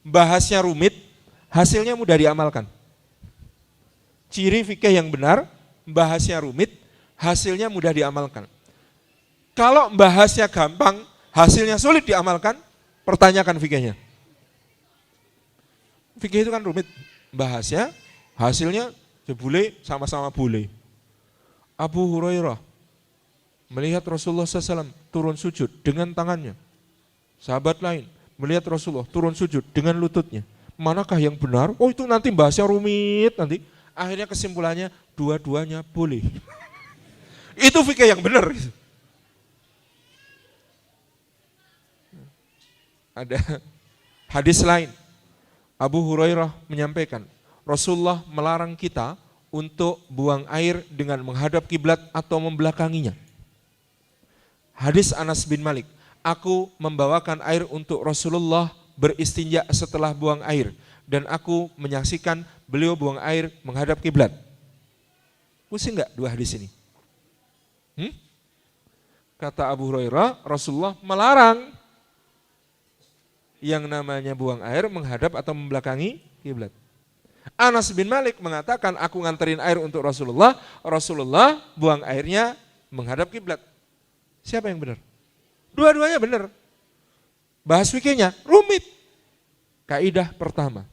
bahasnya rumit, hasilnya mudah diamalkan. Ciri fikih yang benar, bahasnya rumit, hasilnya mudah diamalkan. Kalau bahasnya gampang, hasilnya sulit diamalkan, pertanyakan fikihnya. Fikih itu kan rumit, bahasnya, hasilnya boleh, sama-sama boleh. Abu Hurairah melihat Rasulullah SAW turun sujud dengan tangannya. Sahabat lain melihat Rasulullah turun sujud dengan lututnya. Manakah yang benar? Oh itu nanti bahasnya rumit nanti. Akhirnya kesimpulannya dua-duanya boleh. Itu fikih yang benar. Ada hadis lain. Abu Hurairah menyampaikan, Rasulullah melarang kita untuk buang air dengan menghadap kiblat atau membelakanginya. Hadis Anas bin Malik, aku membawakan air untuk Rasulullah beristinja setelah buang air dan aku menyaksikan beliau buang air menghadap kiblat. Pusing enggak dua hadis ini? Kata Abu Hurairah, Rasulullah melarang. yang namanya buang air menghadap atau membelakangi kiblat. Anas bin Malik mengatakan, aku nganterin air untuk Rasulullah, Rasulullah buang airnya menghadap kiblat. Siapa yang benar? Dua-duanya benar. Bahas fikihnya rumit. Kaidah pertama,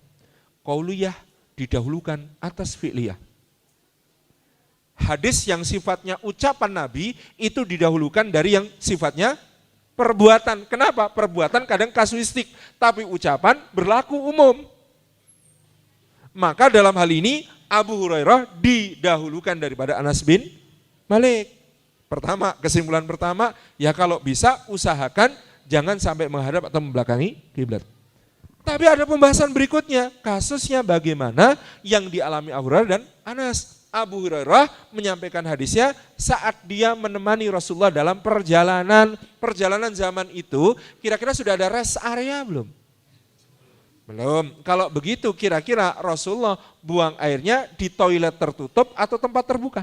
qauliyah didahulukan atas fi'liyah. Hadis yang sifatnya ucapan Nabi itu didahulukan dari yang sifatnya perbuatan. Kenapa? Perbuatan kadang kasuistik, tapi ucapan berlaku umum. Maka dalam hal ini Abu Hurairah didahulukan daripada Anas bin Malik. Pertama, kesimpulan pertama, ya kalau bisa usahakan jangan sampai menghadap atau membelakangi kiblat. Tapi ada pembahasan berikutnya, kasusnya bagaimana yang dialami Abu Hurairah dan Anas. Abu Hurairah menyampaikan hadisnya saat dia menemani Rasulullah dalam perjalanan. Perjalanan zaman itu kira-kira sudah ada rest area belum? Belum. Kalau begitu kira-kira Rasulullah buang airnya di toilet tertutup atau tempat terbuka?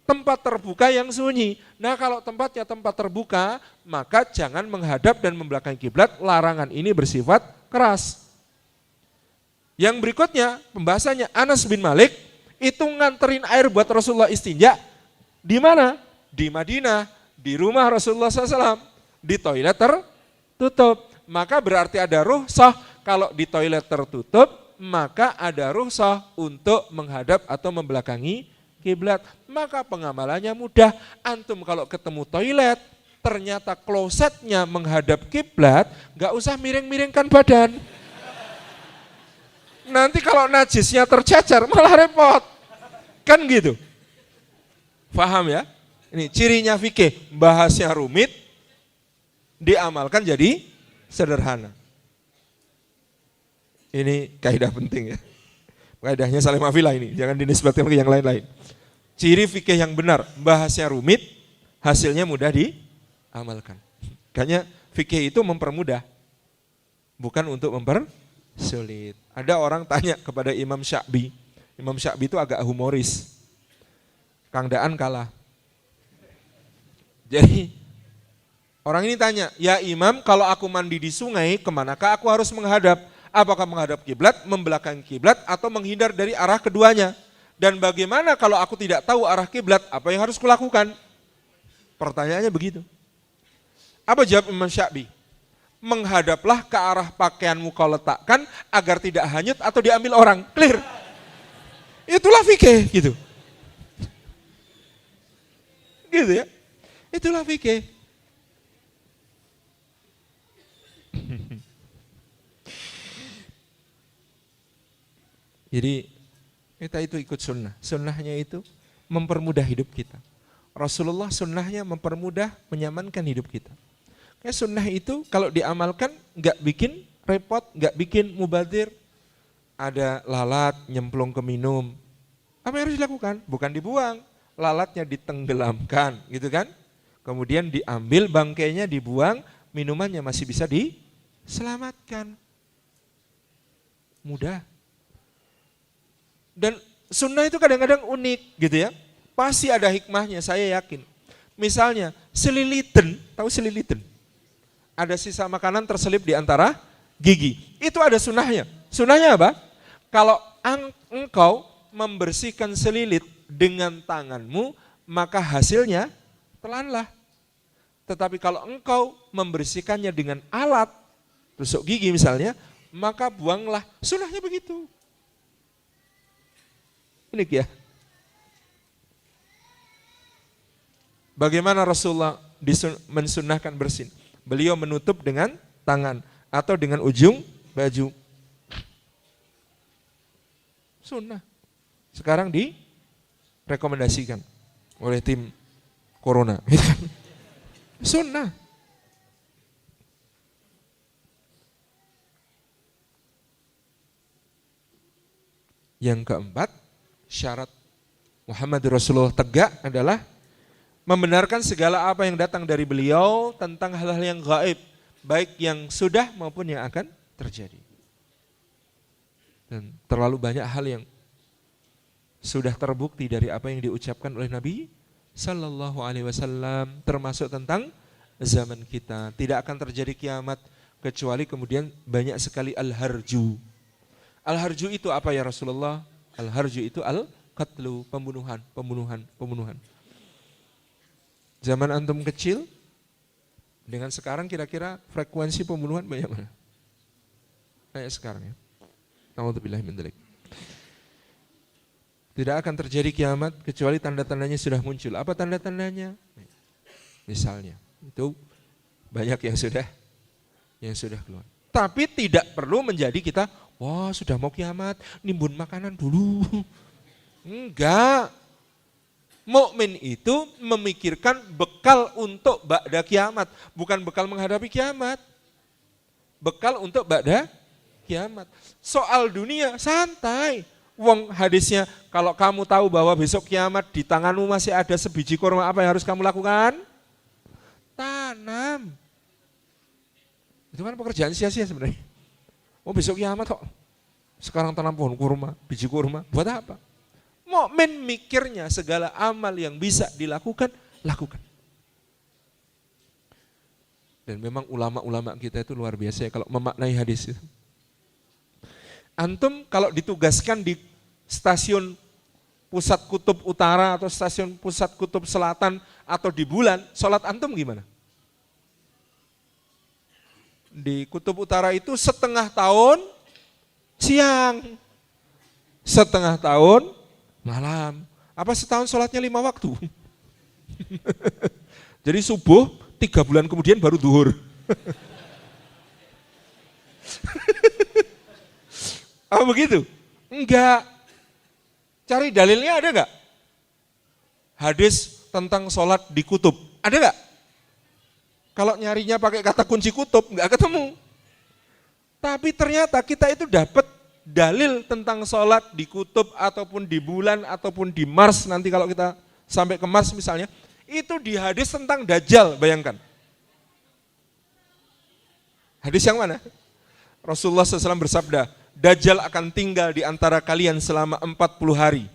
Tempat terbuka yang sunyi. Nah kalau tempatnya tempat terbuka, maka jangan menghadap dan membelakangi kiblat. Larangan ini bersifat keras. Yang berikutnya pembahasannya, Anas bin Malik itu nganterin air buat Rasulullah istinja. Di mana? Di Madinah, di rumah Rasulullah SAW, di toilet tertutup. Maka berarti ada rukhsah, kalau di toilet tertutup, maka ada rukhsah untuk menghadap atau membelakangi kiblat. Maka pengamalannya mudah. Antum kalau ketemu toilet, ternyata klosetnya menghadap kiblat, gak usah miring-miringkan badan. Nanti kalau najisnya tercecer malah repot. Kan gitu. Paham ya? Ini cirinya fikih, bahasnya rumit, diamalkan jadi sederhana. Ini kaidah penting ya. Kaidahnya Salimafillah ini, jangan dinisbatkan ke yang lain-lain. Ciri fikih yang benar, bahasnya rumit, hasilnya mudah diamalkan. Makanya fikih itu mempermudah, bukan untuk mempersulit. Ada orang tanya kepada Imam Sya'bi. Imam Sya'bi itu agak humoris. Kang Daan kalah. Jadi orang ini tanya, ya Imam, kalau aku mandi di sungai, kemanakah aku harus menghadap? Apakah menghadap kiblat, membelakangi kiblat, atau menghindar dari arah keduanya? Dan bagaimana kalau aku tidak tahu arah kiblat, apa yang harus kulakukan? Pertanyaannya begitu. Apa jawab Imam Sya'bi? Menghadaplah ke arah pakaianmu kau letakkan agar tidak hanyut atau diambil orang. Clear. Itulah fikih gitu. Gitu ya. Itulah fikih. Jadi kita itu ikut sunnah. Sunnahnya itu mempermudah hidup kita. Rasulullah sunnahnya mempermudah, menyamankan hidup kita. Kayak sunnah itu kalau diamalkan nggak bikin repot, nggak bikin mubadir. Ada lalat nyemplung ke minum. Apa yang harus dilakukan? Bukan dibuang, lalatnya ditenggelamkan, gitu kan? Kemudian diambil bangkainya, dibuang, minumannya masih bisa diselamatkan. Mudah. Dan sunnah itu kadang-kadang unik gitu ya. Pasti ada hikmahnya, saya yakin. Misalnya seliliten, tahu seliliten? Ada sisa makanan terselip di antara gigi. Itu ada sunnahnya. Sunnahnya apa? Kalau engkau membersihkan selilit dengan tanganmu, maka hasilnya telanlah. Tetapi kalau engkau membersihkannya dengan alat, tusuk gigi misalnya, maka buanglah. Sunnahnya begitu. Unik ya. Bagaimana Rasulullah mensunnahkan bersin? Beliau menutup dengan tangan atau dengan ujung baju. Sunnah. Sekarang direkomendasikan oleh tim Corona. Sunnah. Yang keempat, syarat Muhammad Rasulullah tegak adalah membenarkan segala apa yang datang dari beliau tentang hal-hal yang gaib, baik yang sudah maupun yang akan terjadi. Dan terlalu banyak hal yang sudah terbukti dari apa yang diucapkan oleh Nabi Sallallahu Alaihi Wasallam, termasuk tentang zaman kita. Tidak akan terjadi kiamat kecuali kemudian banyak sekali al-harju. Al-harju itu apa ya Rasulullah? Al-harju itu al-qatlu, pembunuhan. Zaman antum kecil, dengan sekarang kira-kira frekuensi pembunuhan banyak mana? Kayak sekarang ya. Na'udzubillahi min dzalik. Tidak akan terjadi kiamat kecuali tanda-tandanya sudah muncul. Apa tanda-tandanya? Misalnya, itu banyak yang sudah keluar. Tapi tidak perlu menjadi kita, wah sudah mau kiamat, nimbun makanan dulu. Enggak. Mukmin itu memikirkan bekal untuk ba'da kiamat, bukan bekal menghadapi kiamat. Bekal untuk ba'da kiamat. Soal dunia santai. Wong hadisnya, kalau kamu tahu bahwa besok kiamat di tanganmu masih ada sebiji kurma, apa yang harus kamu lakukan? Tanam. Itu kan pekerjaan sia-sia sebenarnya. Oh besok kiamat kok. Sekarang tanam pohon kurma, biji kurma, buat apa? Mukmin mikirnya segala amal yang bisa dilakukan, lakukan. Dan memang ulama-ulama kita itu luar biasa ya kalau memaknai hadis itu. Antum kalau ditugaskan di stasiun pusat kutub utara atau stasiun pusat kutub selatan atau di bulan, sholat antum gimana? Di kutub utara itu setengah tahun siang, setengah tahun malam. Apa setahun sholatnya 5 waktu? Jadi subuh 3 bulan kemudian baru duhur. Apa begitu? Enggak. Cari dalilnya ada enggak? Hadis tentang sholat di kutub, ada enggak? Kalau nyarinya pakai kata kunci kutub, enggak ketemu. Tapi ternyata kita itu dapat dalil tentang sholat di kutub ataupun di bulan ataupun di Mars, nanti kalau kita sampai ke Mars misalnya, itu di hadis tentang Dajjal, bayangkan. Hadis yang mana? Rasulullah SAW bersabda, Dajjal akan tinggal di antara kalian selama 40 hari.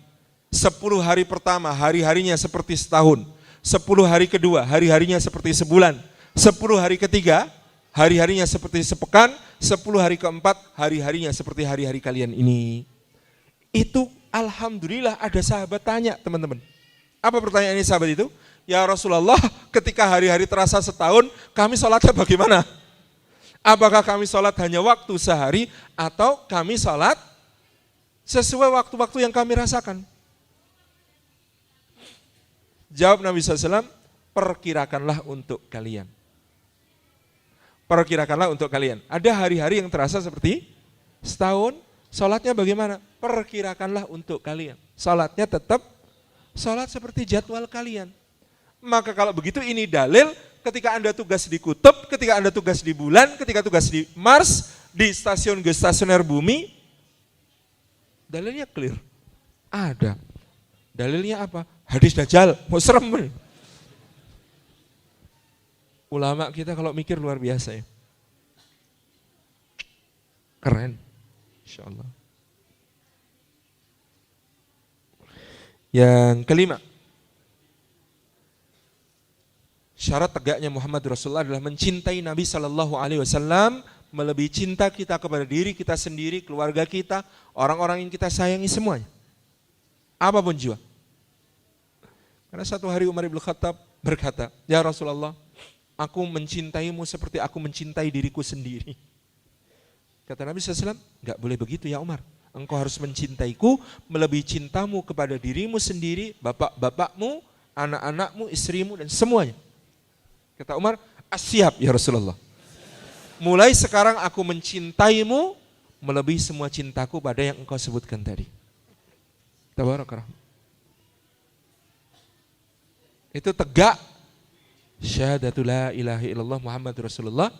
10 hari pertama, hari-harinya seperti setahun. 10 hari kedua, hari-harinya seperti sebulan. 10 hari ketiga, hari-harinya seperti sepekan. 10 hari keempat, hari-harinya seperti hari-hari kalian ini. Itu alhamdulillah ada sahabat tanya teman-teman. Apa pertanyaannya sahabat itu? Ya Rasulullah, ketika hari-hari terasa setahun, kami sholatnya bagaimana? Apakah kami sholat hanya waktu sehari atau kami sholat sesuai waktu-waktu yang kami rasakan? Jawab Nabi SAW, perkirakanlah untuk kalian. Perkirakanlah untuk kalian. Ada hari-hari yang terasa seperti setahun, sholatnya bagaimana? Perkirakanlah untuk kalian. Sholatnya tetap sholat seperti jadwal kalian. Maka kalau begitu ini dalil ketika Anda tugas di kutub, ketika Anda tugas di bulan, ketika tugas di Mars, di stasiun geostasioner bumi, dalilnya clear. Ada. Dalilnya apa? Hadis Dajjal. Mau serem. Ulama kita kalau mikir luar biasa ya. Keren. Insyaallah. Yang kelima. Syarat tegaknya Muhammad Rasulullah adalah mencintai Nabi SAW melebihi cinta kita kepada diri kita sendiri, keluarga kita, orang-orang yang kita sayangi semuanya. Apapun jua. Karena satu hari Umar bin Khattab berkata, ya Rasulullah, aku mencintaimu seperti aku mencintai diriku sendiri. Kata Nabi SAW, enggak boleh begitu ya Umar. Engkau harus mencintaiku melebihi cintamu kepada dirimu sendiri, bapak-bapakmu, anak-anakmu, istrimu, dan semuanya. Kata Umar, siap ya Rasulullah. Mulai sekarang aku mencintaimu melebihi semua cintaku pada yang engkau sebutkan tadi. Tabarakallah. Itu tegak syahadatu la ilaha illallah Muhammad Rasulullah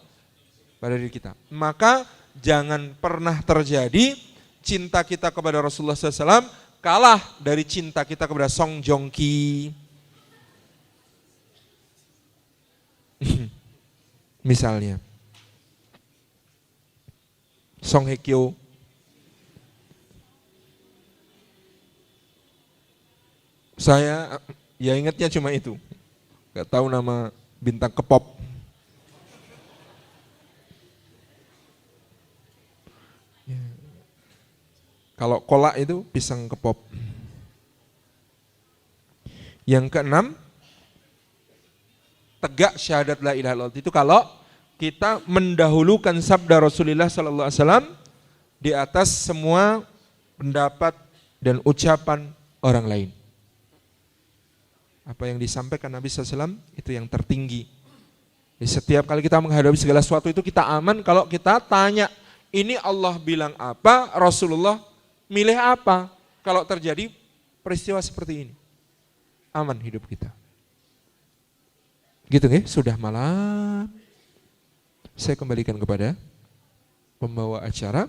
pada diri kita. Maka jangan pernah terjadi cinta kita kepada Rasulullah SAW kalah dari cinta kita kepada Song Joong Ki. Misalnya Song Hye Kyo, saya ya ingatnya cuma itu, gak tahu nama bintang K-pop. Kalau kolak itu pisang kepop. Yang keenam, tegak syahadat la ilaha illallah. Itu kalau kita mendahulukan sabda Rasulullah sallallahu alaihi wasallam di atas semua pendapat dan ucapan orang lain. Apa yang disampaikan Nabi SAW itu yang tertinggi. Di setiap kali kita menghadapi segala sesuatu itu kita aman kalau kita tanya, ini Allah bilang apa, Rasulullah milih apa. Kalau terjadi peristiwa seperti ini, aman hidup kita. Gitu ya, sudah malam. Saya kembalikan kepada pembawa acara.